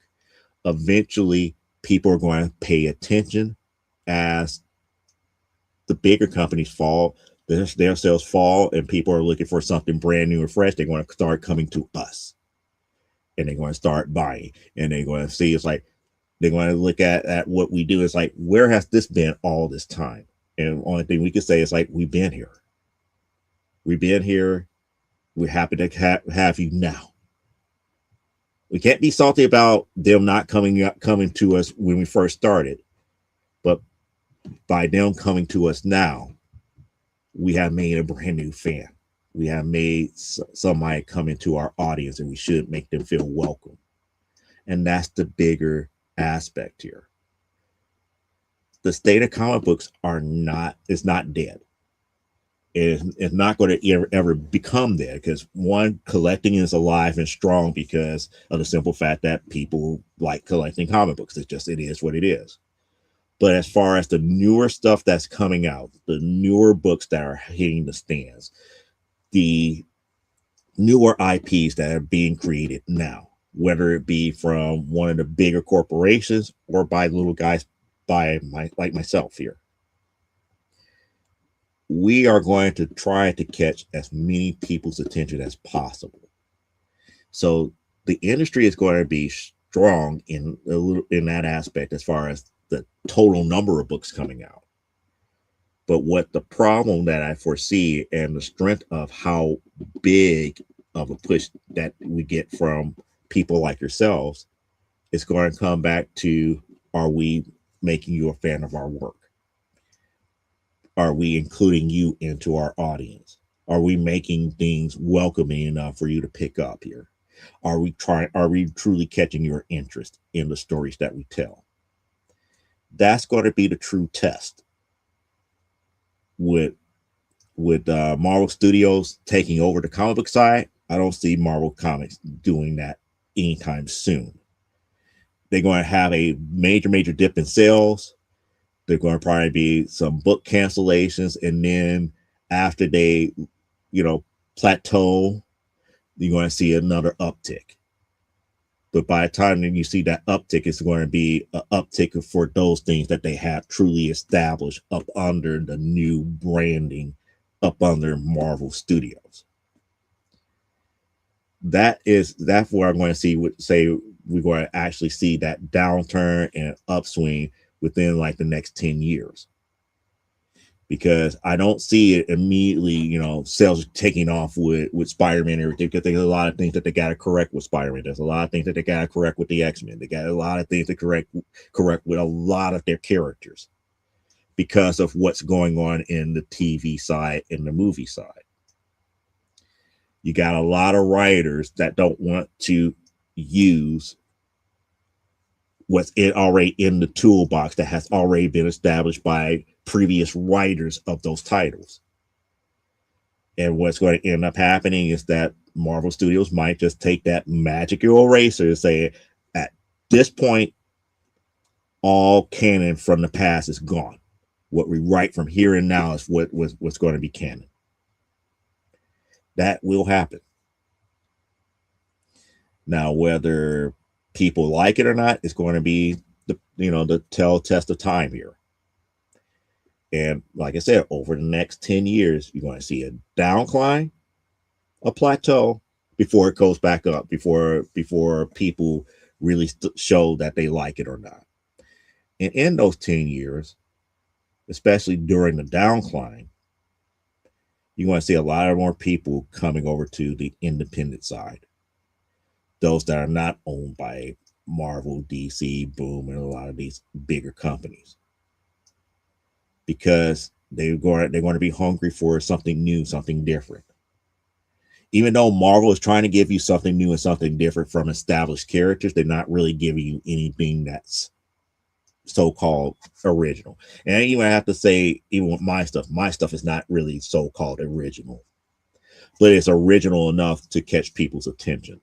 Eventually, people are going to pay attention as the bigger companies fall, their sales fall, and people are looking for something brand new and fresh. They're going to start coming to us, and they're going to start buying, and they're going to see it's like they're going to look at what we do. It's like, where has this been all this time? And the only thing we can say is like, we've been here. We've been here. We're happy to have you now. We can't be salty about them not coming to us when we first started, but by them coming to us now, we have made a brand new fan. We have made somebody come into our audience, and we should make them feel welcome. And that's the bigger aspect here. The state of comic books is not dead. It's not going to ever become dead, because one, collecting is alive and strong because of the simple fact that people like collecting comic books. It is what it is. But as far as the newer stuff that's coming out, the newer books that are hitting the stands, the newer IPs that are being created now, whether it be from one of the bigger corporations or by little guys like myself here, we are going to try to catch as many people's attention as possible. So the industry is going to be strong in that aspect as far as the total number of books coming out. But what the problem that I foresee, and the strength of how big of a push that we get from people like yourselves, is going to come back to, are we making you a fan of our work? Are we including you into our audience? Are we making things welcoming enough for you to pick up here? Are we truly catching your interest in the stories that we tell? That's going to be the true test. With Marvel Studios taking over the comic book side, I don't see Marvel Comics doing that anytime soon. They're going to have a major dip in sales. They're going to probably be some book cancellations, and then after they, plateau, you're going to see another uptick. But by the time that you see that uptick, it's going to be an uptick for those things that they have truly established up under the new branding, up under Marvel Studios. That's where I'm going to say we're going to actually see that downturn and upswing within like the next 10 years. Because I don't see it immediately, sales taking off with Spider-Man and everything, because there's a lot of things that they got to correct with Spider-Man. There's a lot of things that they got to correct with the X-Men. They got a lot of things to correct with a lot of their characters because of what's going on in the TV side and the movie side. You got a lot of writers that don't want to use what's already in the toolbox that has already been established by previous writers of those titles. And what's going to end up happening is that Marvel Studios might just take that magical eraser and say, at this point, all canon from the past is gone. What we write from here and now is what's going to be canon. That will happen. Now, whether people like it or not, it's going to be the test of time here. And like I said, over the next 10 years, you're going to see a downcline, a plateau, before it goes back up, before people really show that they like it or not. And in those 10 years, especially during the downcline, you're going to see a lot more people coming over to the independent side. Those that are not owned by Marvel, DC, Boom, and a lot of these bigger companies. Because they're going to be hungry for something new, something different. Even though Marvel is trying to give you something new and something different from established characters, they're not really giving you anything that's so-called original. And even I have to say, even with my stuff is not really so-called original. But it's original enough to catch people's attention.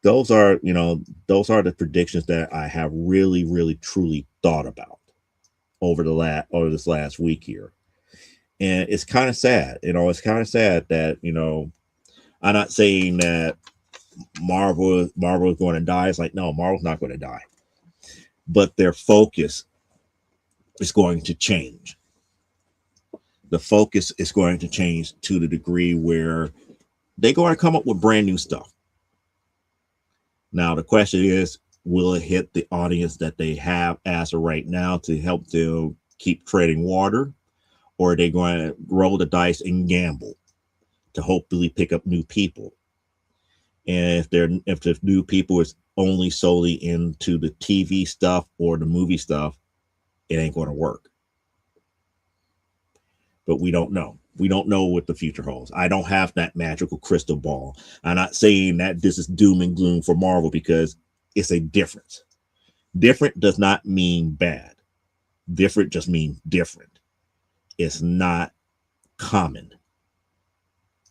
those are, those are the predictions that I have really, really, truly thought about over this last week here. And it's kind of sad, it's kind of sad that, I'm not saying that Marvel is going to die. It's like, no, Marvel's not going to die, but their focus is going to change. The focus is going to change to the degree where they're going to come up with brand new stuff. Now, the question is, will it hit the audience that they have as of right now to help them keep treading water? Or are they going to roll the dice and gamble to hopefully pick up new people? And if the new people is only solely into the TV stuff or the movie stuff, it ain't going to work. But we don't know. We don't know what the future holds. I don't have that magical crystal ball. I'm not saying that this is doom and gloom for Marvel, because it's a difference. Different does not mean bad. Different just means different. It's not common.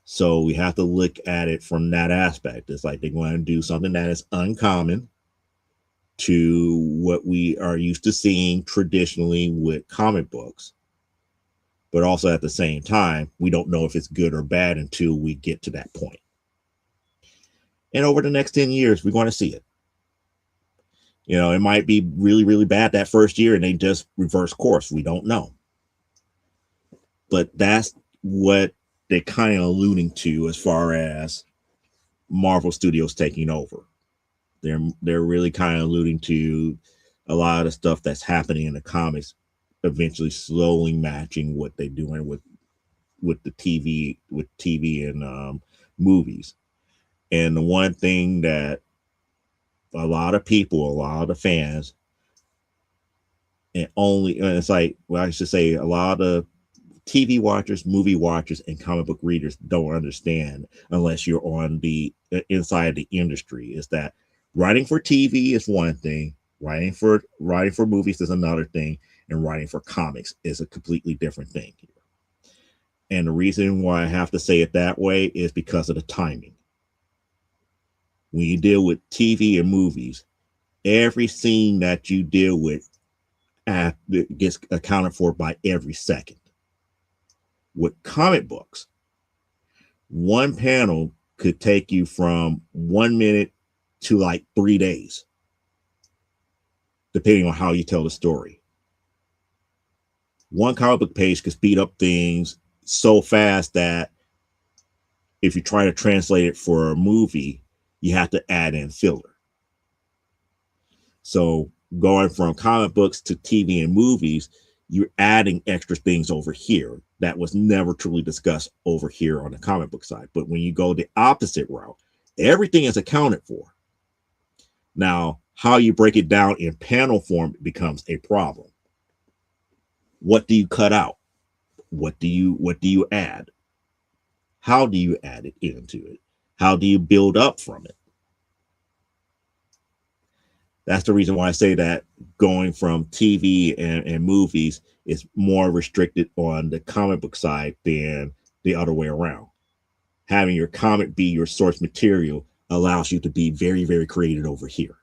So we have to look at it from that aspect. It's like they're going to do something that is uncommon to what we are used to seeing traditionally with comic books. But also at the same time, we don't know if it's good or bad until we get to that point. And over the next 10 years, we're going to see it. It might be really, really bad that first year and they just reverse course. We don't know. But that's what they're kind of alluding to as far as Marvel Studios taking over. They're really kind of alluding to a lot of the stuff that's happening in the comics eventually slowly matching what they're doing with the TV and movies. And the one thing that a lot of the fans, and it's like, well, I should say a lot of TV watchers, movie watchers, and comic book readers don't understand unless you're on the inside the industry, is that writing for TV is one thing, writing for movies is another thing, and writing for comics is a completely different thing here. And the reason why I have to say it that way is because of the timing. When you deal with TV and movies, every scene that you deal with gets accounted for by every second. With comic books, one panel could take you from 1 minute to like 3 days, depending on how you tell the story. One comic book page could speed up things so fast that if you try to translate it for a movie, you have to add in filler. So going from comic books to TV and movies, you're adding extra things over here that was never truly discussed over here on the comic book side. But when you go the opposite route, everything is accounted for. Now, how you break it down in panel form becomes a problem. What do you cut out? What do you add? How do you add it into it? How do you build up from it? That's the reason why I say that going from TV and movies is more restricted on the comic book side than the other way around. Having your comic be your source material allows you to be very, very creative over here.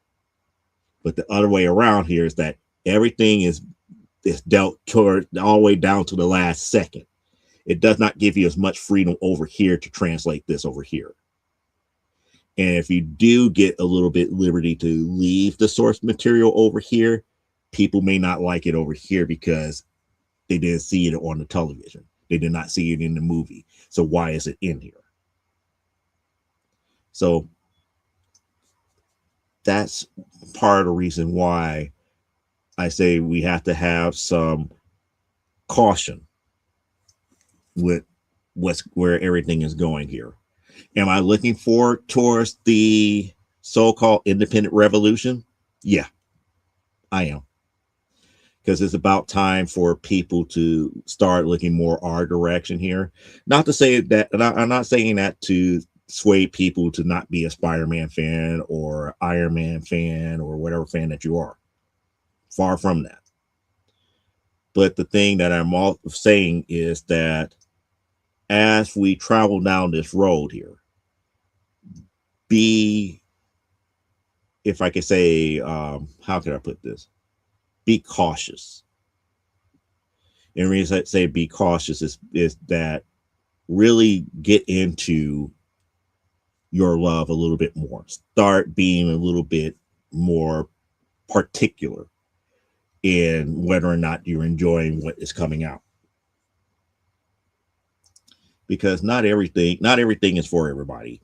But the other way around here is that everything is dealt toward all the way down to the last second. It does not give you as much freedom over here to translate this over here. And if you do get a little bit liberty to leave the source material over here, people may not like it over here because they didn't see it on the television. They did not see it in the movie. So why is it in here? So that's part of the reason why I say we have to have some caution with where everything is going here. Am I looking forward towards the so-called independent revolution? Yeah, I am. Because it's about time for people to start looking more our direction here. Not to say that, and I'm not saying that to sway people to not be a Spider-Man fan or Iron Man fan or whatever fan that you are. Far from that. But the thing that I'm all saying is that as we travel down this road here, be if I could say, how can I put this? Be cautious. And the reason I say be cautious is that really get into your love a little bit more. Start being a little bit more particular in whether or not you're enjoying what is coming out. Because not everything is for everybody.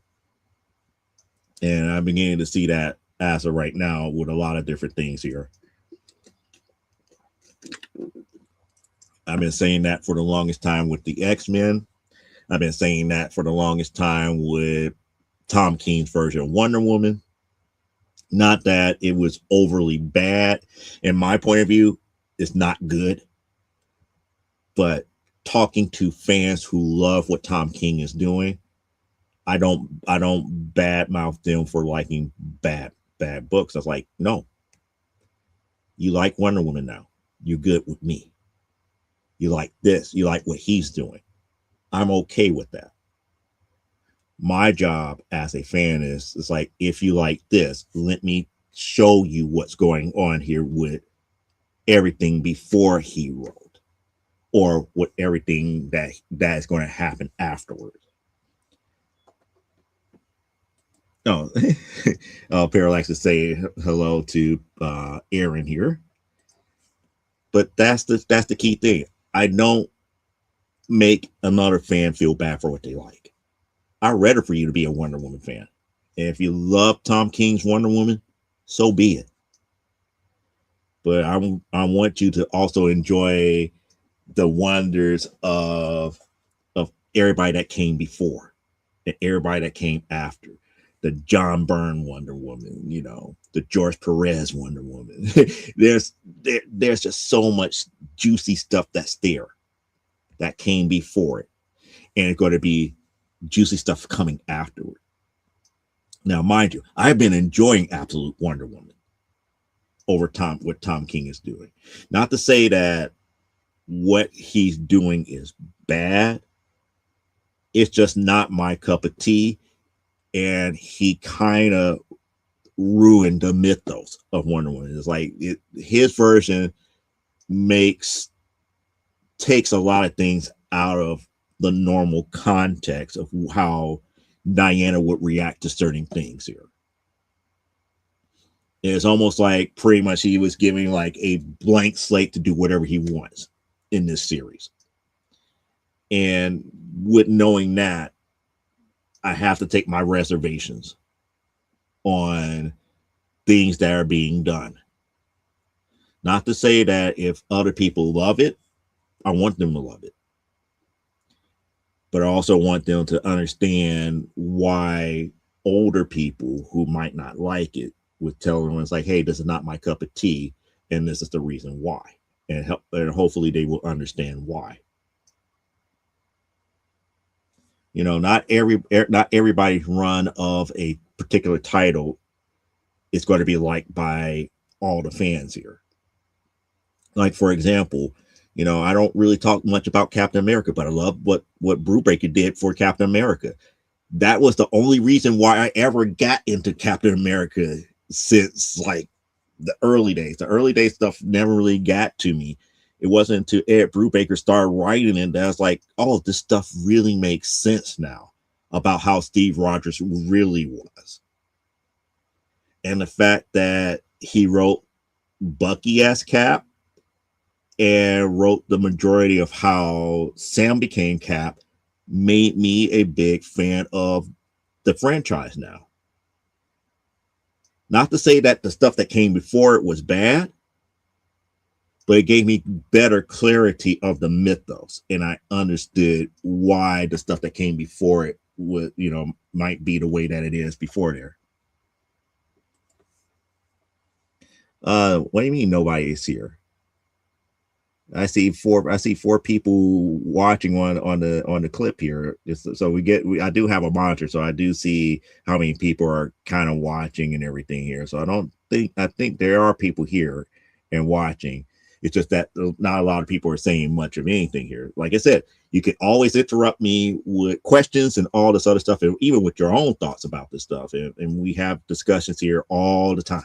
And I'm beginning to see that as of right now with a lot of different things here. I've been saying that for the longest time with the X-Men. I've been saying that for the longest time with Tom King's version of Wonder Woman. Not that it was overly bad. In my point of view, it's not good. But talking to fans who love what Tom King is doing, I don't badmouth them for liking bad books. I was like, no. You like Wonder Woman now. You're good with me. You like this. You like what he's doing. I'm okay with that. My job as a fan is like, if you like this, let me show you what's going on here with everything before he wrote, or with everything that is going to happen afterwards. Oh, Parallax is saying hello to Aaron here. But that's the key thing. I don't make another fan feel bad for what they like. I'd rather for you to be a Wonder Woman fan. And if you love Tom King's Wonder Woman, so be it. But I want you to also enjoy the wonders of everybody that came before and everybody that came after. The John Byrne Wonder Woman, the George Perez Wonder Woman. there's just so much juicy stuff that's there that came before it, and it's going to be juicy stuff coming afterward. Now, mind you, I've been enjoying Absolute Wonder Woman over time, what Tom King is doing. Not to say that what he's doing is bad. It's just not my cup of tea. And he kind of ruined the mythos of Wonder Woman. It's like his version takes a lot of things out of the normal context of how Diana would react to certain things here. It's almost like pretty much he was giving like a blank slate to do whatever he wants in this series. And with knowing that, I have to take my reservations on things that are being done. Not to say that if other people love it, I want them to love it. But I also want them to understand why older people who might not like it would tell them, it's like, hey, this is not my cup of tea, and this is the reason why. And hopefully they will understand why. Not everybody's run of a particular title is going to be liked by all the fans here. Like, for example, I don't really talk much about Captain America, but I love what Brubaker did for Captain America. That was the only reason why I ever got into Captain America since like the early days. The early day stuff never really got to me. It wasn't until Ed Brubaker started writing it that I was like, oh, this stuff really makes sense now about how Steve Rogers really was. And the fact that he wrote Bucky as Cap and wrote the majority of how Sam became Cap made me a big fan of the franchise now. Not to say that the stuff that came before it was bad, but it gave me better clarity of the mythos, and I understood why the stuff that came before it would, might be the way that it is before there. What do you mean nobody is here? I see four people watching on the clip here. So I do have a monitor, so I do see how many people are kind of watching and everything here. So I think there are people here and watching. It's just that not a lot of people are saying much of anything here. Like I said, you can always interrupt me with questions and all this other stuff, and even with your own thoughts about this stuff. And we have discussions here all the time.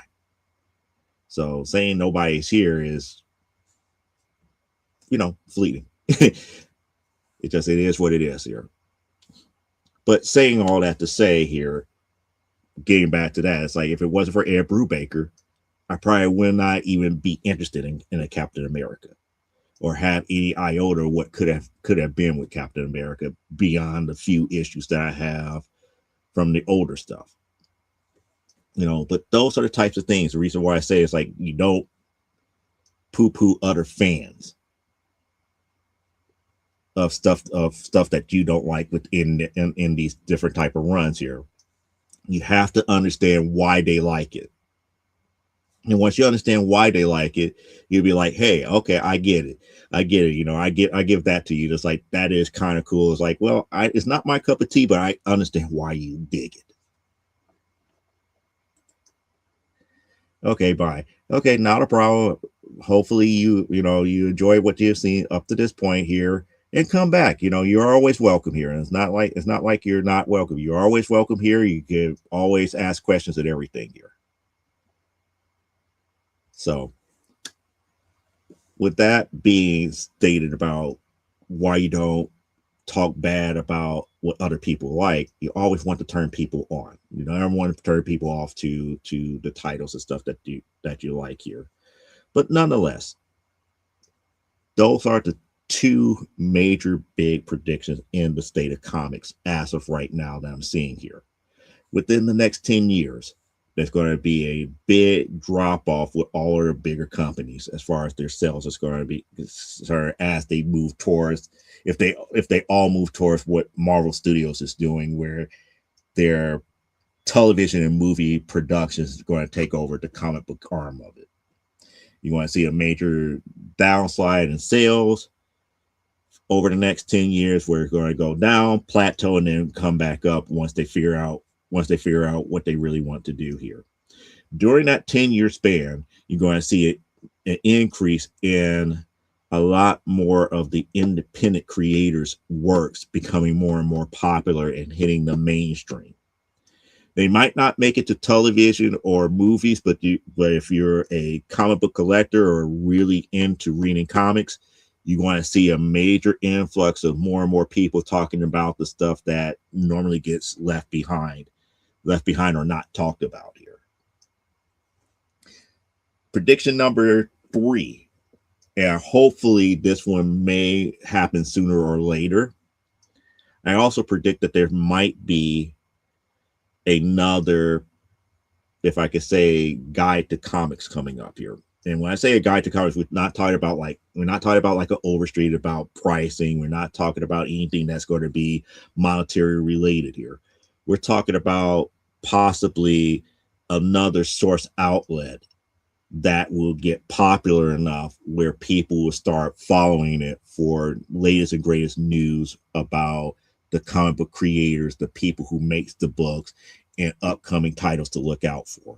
So saying nobody's here is, fleeting. It is what it is here. But saying all that to say here, getting back to that, it's like if it wasn't for Ed Brubaker, I probably would not even be interested in a Captain America or have any iota of what could have been with Captain America beyond the few issues that I have from the older stuff. But those are the types of things. The reason why I say it's like you don't poo-poo other fans of stuff that you don't like within in these different type of runs here. You have to understand why they like it. And once you understand why they like it, you'll be like, hey, okay, I get it. I give that to you. Just like, that is kind of cool. It's like, well, it's not my cup of tea, but I understand why you dig it. Okay, bye. Okay, not a problem. Hopefully you enjoy what you've seen up to this point here and come back. You're always welcome here. And it's not like you're not welcome. You're always welcome here. You can always ask questions and everything here. So with that being stated about why you don't talk bad about what other people like, you always want to turn people on. You never want to turn people off to the titles and stuff that you like here. But nonetheless, those are the two major big predictions in the state of comics as of right now that I'm seeing here. Within the next 10 years, there's going to be a big drop off with all of the bigger companies as far as their sales is going to be as they move towards, if they all move towards what Marvel Studios is doing, where their television and movie productions is going to take over the comic book arm of it. You want to see a major downslide in sales over the next 10 years, where it's going to go down, plateau, and then come back up once they figure out what they really want to do here. During that 10-year span, you're going to see an increase in a lot more of the independent creators' works becoming more and more popular and hitting the mainstream. They might not make it to television or movies, but if you're a comic book collector or really into reading comics, you want to see a major influx of more and more people talking about the stuff that normally gets left behind or not talked about here. Prediction number 3, and hopefully this one may happen sooner or later. I also predict that there might be another, if I could say, guide to comics coming up here. And when I say a guide to comics, we're not talking about like an Overstreet about pricing. We're not talking about anything that's going to be monetary related here. We're talking about possibly another source outlet that will get popular enough where people will start following it for latest and greatest news about the comic book creators, the people who makes the books, and upcoming titles to look out for.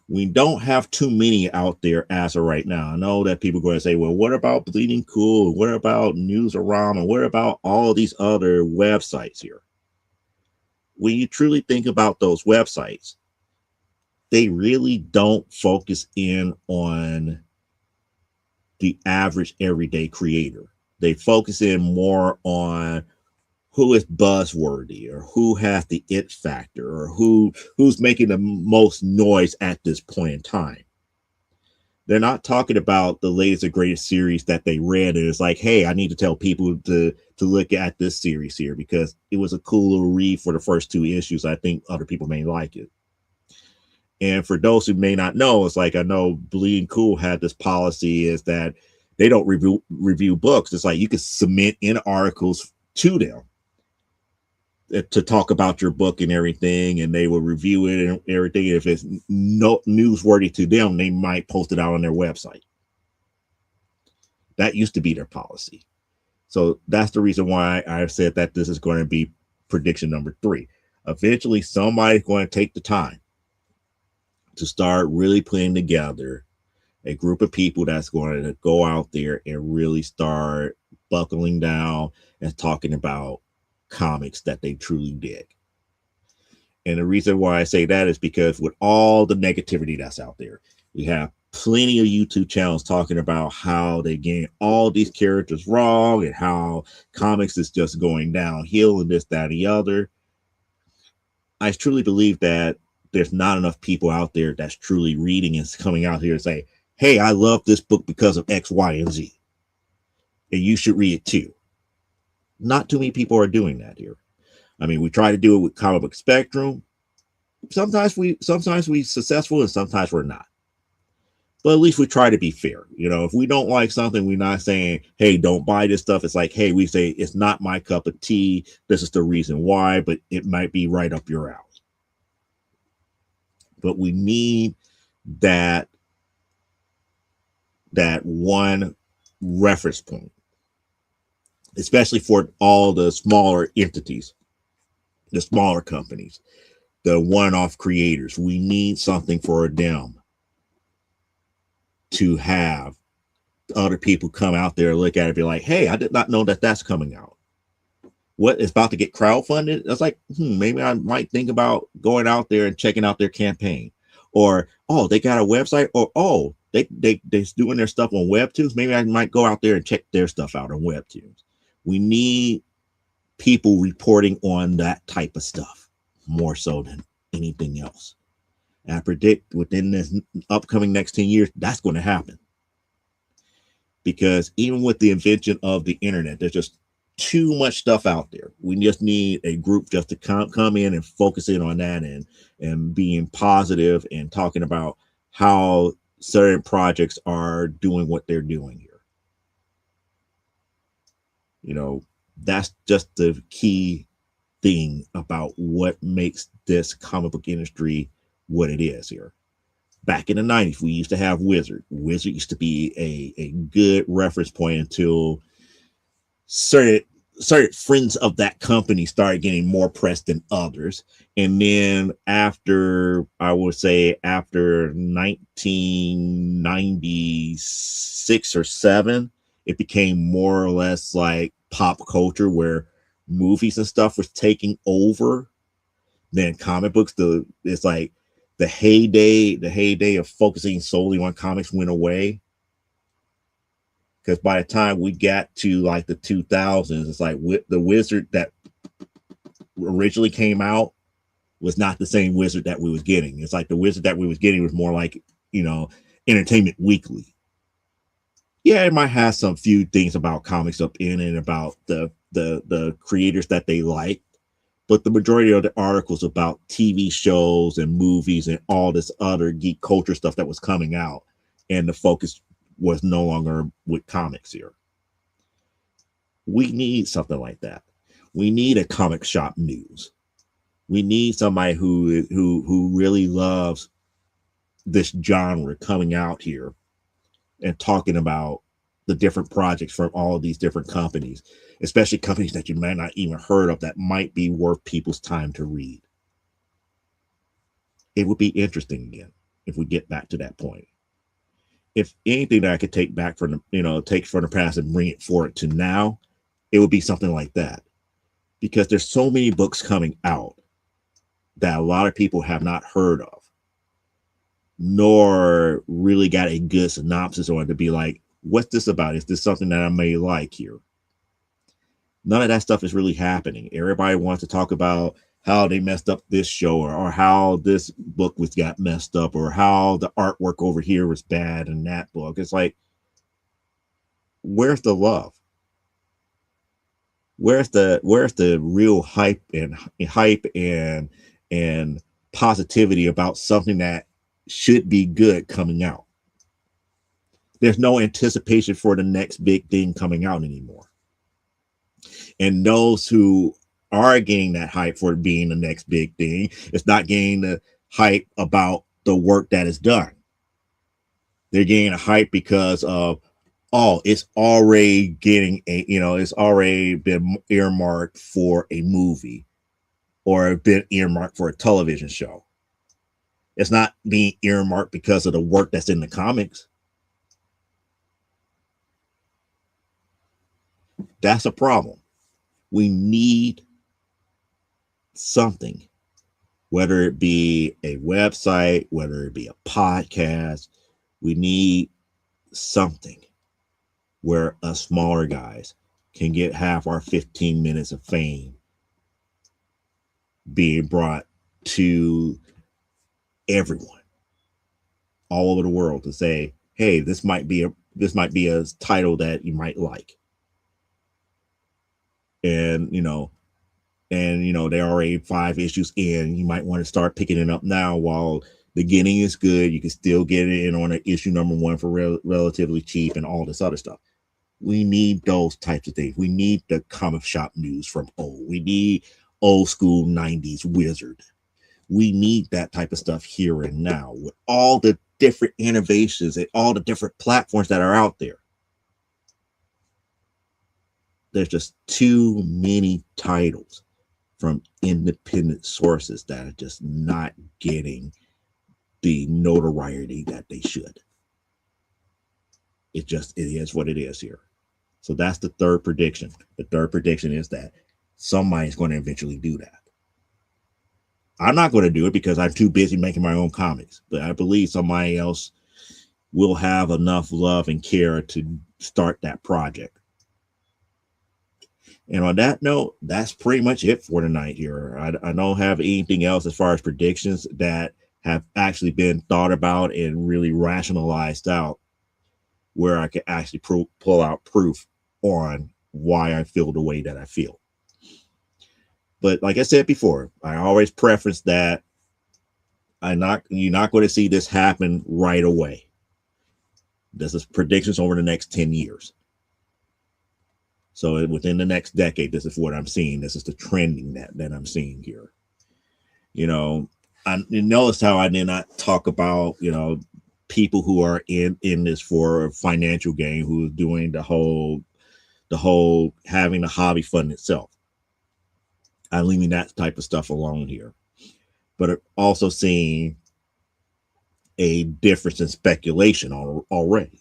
We don't have too many out there as of right now. I know that people are going to say, well, what about Bleeding Cool? What about Newsarama? What about all these other websites here? When you truly think about those websites, they really don't focus in on the average everyday creator. They focus in more on who is buzzworthy or who has the it factor or who's making the most noise at this point in time. They're not talking about the latest and greatest series that they read and it's like, hey, I need to tell people to look at this series here because it was a cool little read for the first 2 issues. I think other people may like it. And for those who may not know, it's like, I know Bleeding Cool had this policy is that they don't review books. It's like you can submit in articles to them to talk about your book and everything, and they will review it and everything. If it's no newsworthy to them, they might post it out on their website. That used to be their policy. So that's the reason why I said that this is going to be prediction number 3. Eventually, somebody's going to take the time to start really putting together a group of people that's going to go out there and really start buckling down and talking about comics that they truly dig. And the reason why I say that is because with all the negativity that's out there, we have plenty of YouTube channels talking about how they getting all these characters wrong and how comics is just going downhill and this, that, and the other. I truly believe that there's not enough people out there that's truly reading and coming out here and say, hey, I love this book because of X, Y, and Z. And you should read it too. Not too many people are doing that here. I mean, we try to do it with Comic Book Spectrum. Sometimes we successful and sometimes we're not. But at least we try to be fair. You know, if we don't like something, we're not saying, hey, don't buy this stuff. It's like, hey, we say it's not my cup of tea. This is the reason why, but it might be right up your alley. But we need that one reference point, especially for all the smaller entities, the smaller companies, the one-off creators. We need something for them to have other people come out there, look at it, be like, hey, I did not know that that's coming out. What is about to get crowdfunded? It's like, maybe I might think about going out there and checking out their campaign. Or, oh, they got a website. Or, oh, they're doing their stuff on Webtoons. Maybe I might go out there and check their stuff out on Webtoons. We need people reporting on that type of stuff more so than anything else. And I predict within this upcoming next 10 years, that's going to happen. Because even with the invention of the internet, there's just too much stuff out there. We just need a group just to come in and focus in on that and being positive and talking about how certain projects are doing what they're doing here. You know, that's just the key thing about what makes this comic book industry what it is here. Back in the 90s, we used to have Wizard. Wizard used to be a good reference point until certain friends of that company started getting more press than others. And then after 1996 or 7, it became more or less like pop culture where movies and stuff was taking over than comic books. It's like the heyday of focusing solely on comics went away. Because by the time we got to like the 2000s, it's like the Wizard that originally came out was not the same Wizard that we was getting. It's like the Wizard that we was getting was more like, you know, Entertainment Weekly. Yeah, it might have some few things about comics up in and about the creators that they liked, but the majority of the articles about TV shows and movies and all this other geek culture stuff that was coming out, and the focus was no longer with comics here. We need something like that. We need a comic shop news. We need somebody who really loves this genre coming out here and talking about the different projects from all of these different companies, especially companies that you might not even heard of that might be worth people's time to read. It would be interesting again if we get back to that point. If anything that I could take back from take from the past and bring it forward to now, it would be something like that. Because there's so many books coming out that a lot of people have not heard of, nor really got a good synopsis on it to be like, what's this about? Is this something that I may like here? None of that stuff is really happening. Everybody wants to talk about how they messed up this show or how this book got messed up or how the artwork over here was bad in that book. It's like, where's the love? Where's the real hype and positivity about something that should be good coming out? There's no anticipation for the next big thing coming out anymore. And those who are getting that hype for being the next big thing, it's not getting the hype about the work that is done. They're getting a hype because of, oh, it's already it's already been earmarked for a movie or been earmarked for a television show. It's not being earmarked because of the work that's in the comics. That's a problem. We need something, whether it be a website, whether it be a podcast. We need something where us smaller guys can get half our 15 minutes of fame being brought to everyone all over the world to say, hey, this might be a title that you might like. And they're already 5 issues in. You might want to start picking it up now while the beginning is good. You can still get it in on an issue number 1 for relatively cheap and all this other stuff. We need those types of things. We need the comic shop news from old. We need old school 90s Wizard. We need that type of stuff here and now with all the different innovations and all the different platforms that are out there. There's just too many titles from independent sources that are just not getting the notoriety that they should. It is what it is here. So that's the third prediction. The third prediction is that somebody's going to eventually do that. I'm not going to do it because I'm too busy making my own comics, but I believe somebody else will have enough love and care to start that project. And on that note, that's pretty much it for tonight here. I don't have anything else as far as predictions that have actually been thought about and really rationalized out where I could actually pull out proof on why I feel the way that I feel. But like I said before, I always preference that you're not going to see this happen right away. This is predictions over the next 10 years. So within the next decade, this is what I'm seeing. This is the trending that I'm seeing here. I notice how I did not talk about, people who are in this for financial gain, who is doing the whole having the hobby fund itself. I'm leaving that type of stuff alone here. But also seeing a difference in speculation already.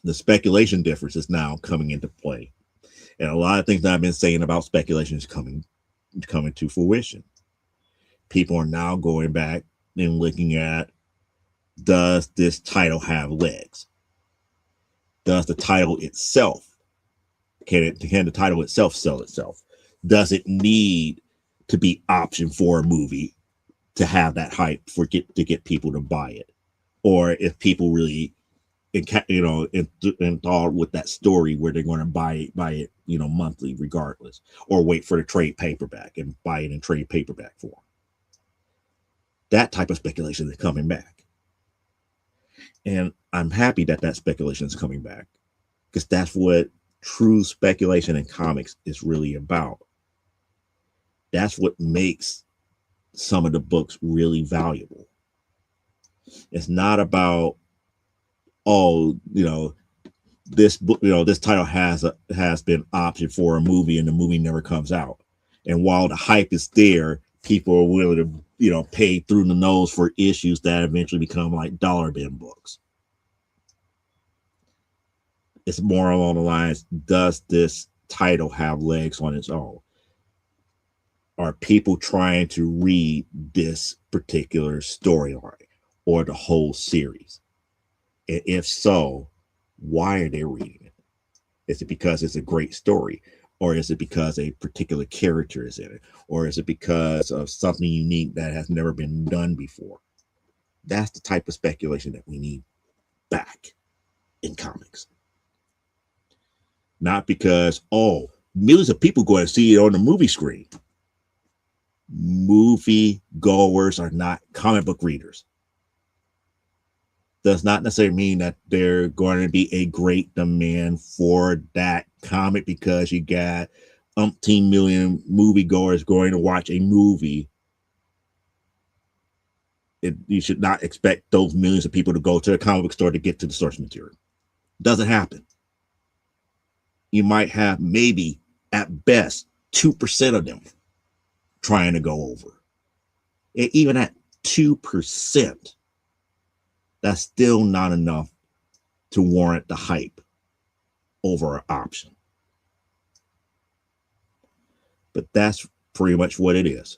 The speculation difference is now coming into play. And a lot of things that I've been saying about speculation is coming to fruition. People are now going back and looking at, does this title have legs? Does the title itself, can the title itself sell itself? Does it need to be optioned for a movie to have that hype to get people to buy it? Or if people really enthralled with that story where they're going to buy it, monthly regardless, or wait for the trade paperback and buy it in trade paperback form. That type of speculation is coming back. And I'm happy that speculation is coming back, because that's what true speculation in comics is really about. That's what makes some of the books really valuable. It's not about, this book, this title has been optioned for a movie and the movie never comes out. And while the hype is there, people are willing to, pay through the nose for issues that eventually become like dollar bin books. It's more along the lines, does this title have legs on its own? Are people trying to read this particular storyline or the whole series? And if so, why are they reading it? Is it because it's a great story? Or is it because a particular character is in it? Or is it because of something unique that has never been done before? That's the type of speculation that we need back in comics. Not because, millions of people go and see it on the movie screen. Movie goers are not comic book readers. Does not necessarily mean that they're going to be a great demand for that comic because you got umpteen million moviegoers going to watch a movie. You should not expect those millions of people to go to a comic book store to get to the source material. Doesn't happen. You might have maybe at best 2% of them trying to go over. And even at 2%, that's still not enough to warrant the hype over an option. But that's pretty much what it is.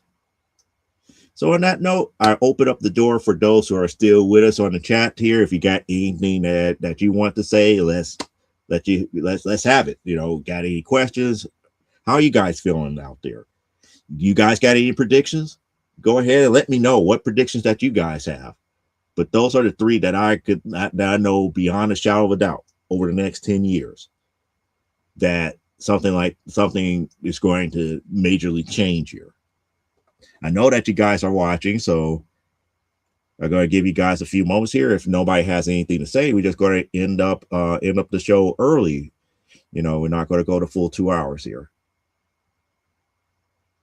So on that note, I open up the door for those who are still with us on the chat here. If you got anything that you want to say, let's have it. You know, got any questions? How are you guys feeling out there? You guys got any predictions? Go ahead and let me know what predictions that you guys have. But those are the three that I know beyond a shadow of a doubt over the next 10 years that something is going to majorly change here. I know that you guys are watching, so I'm going to give you guys a few moments here. If nobody has anything to say, we're just going to end up the show early. You know, we're not going to go the full 2 hours here.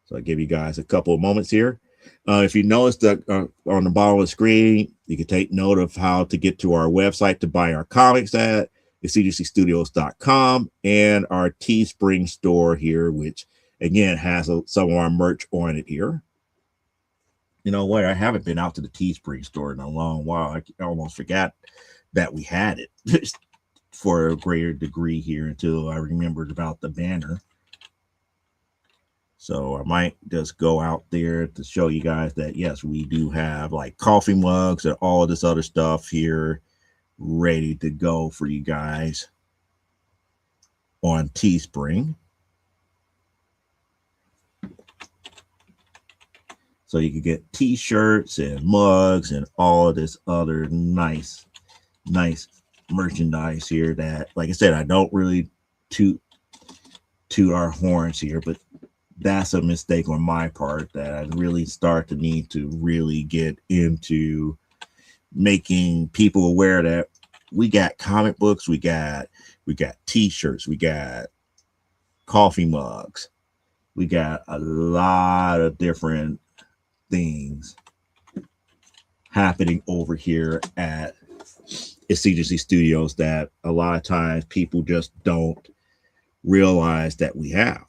So I give you guys a couple of moments here. If you notice that on the bottom of the screen, you can take note of how to get to our website to buy our comics at cgcstudios.com and our Teespring store here, which again has some of our merch on it here. You know what? I haven't been out to the Teespring store in a long while. I almost forgot that we had it for a greater degree here until I remembered about the banner. So I might just go out there to show you guys that, yes, we do have like coffee mugs and all of this other stuff here ready to go for you guys on Teespring. So you can get t-shirts and mugs and all of this other nice merchandise here that, like I said, I don't really toot our horns here, but that's a mistake on my part that I really start to need to really get into making people aware that we got comic books, we got t-shirts, we got coffee mugs, we got a lot of different things happening over here at CGC Studios that a lot of times people just don't realize that we have.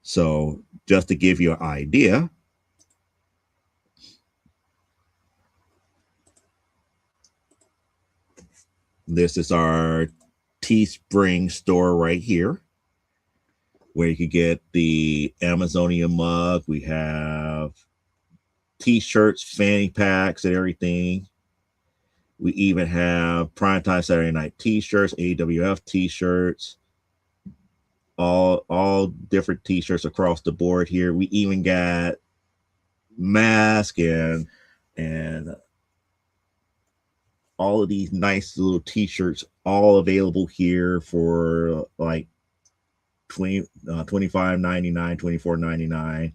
So just to give you an idea, this is our Teespring store right here, where you could get the Amazonia mug. We have t-shirts, fanny packs, and everything. We even have Primetime Saturday Night t-shirts, AWF t-shirts, all different t-shirts across the board here. We even got masks and all of these nice little t-shirts all available here for like $25.99, $24.99.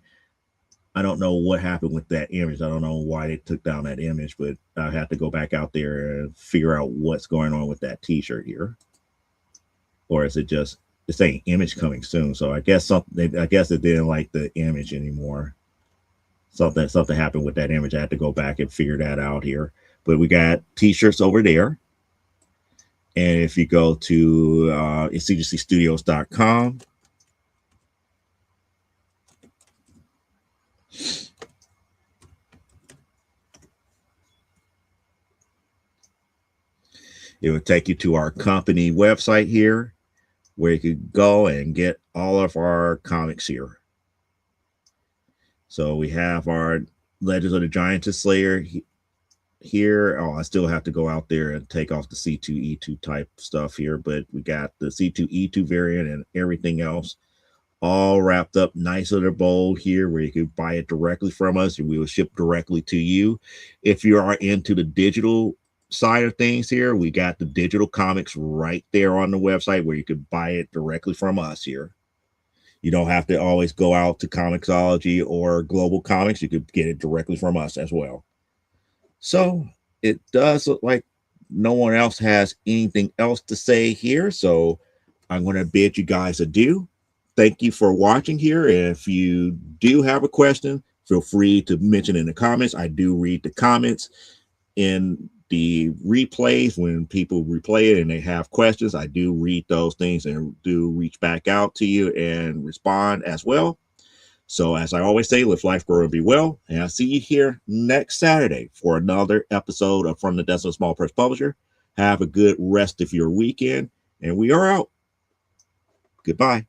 I don't know what happened with that image. I don't know why they took down that image, but I have to go back out there and figure out what's going on with that t-shirt here. Or is it just it's saying image coming soon? So I guess it didn't like the image anymore. Something happened with that image. I had to go back and figure that out here. But we got t-shirts over there. And if you go to cgcstudios.com, it will take you to our company website here, where you could go and get all of our comics here. So we have our Legends of the Giantess Slayer here. Oh, I still have to go out there and take off the C2E2 type stuff here, but we got the C2E2 variant and everything else all wrapped up nice little bowl here, where you can buy it directly from us and we will ship directly to you. If you are into the digital side of things here, we got the digital comics right there on the website where you can buy it directly from us here. You don't have to always go out to Comixology or Global Comics. You could get it directly from us as well. So it does look like no one else has anything else to say here. So I'm going to bid you guys adieu. Thank you for watching here. If you do have a question, feel free to mention in the comments. I do read the comments in the replays when people replay it and they have questions. I do read those things and do reach back out to you and respond as well. So as I always say, live life, grow, and be well. And I'll see you here next Saturday for another episode of From the Desk of a Small Press Publisher. Have a good rest of your weekend, and we are out. Goodbye.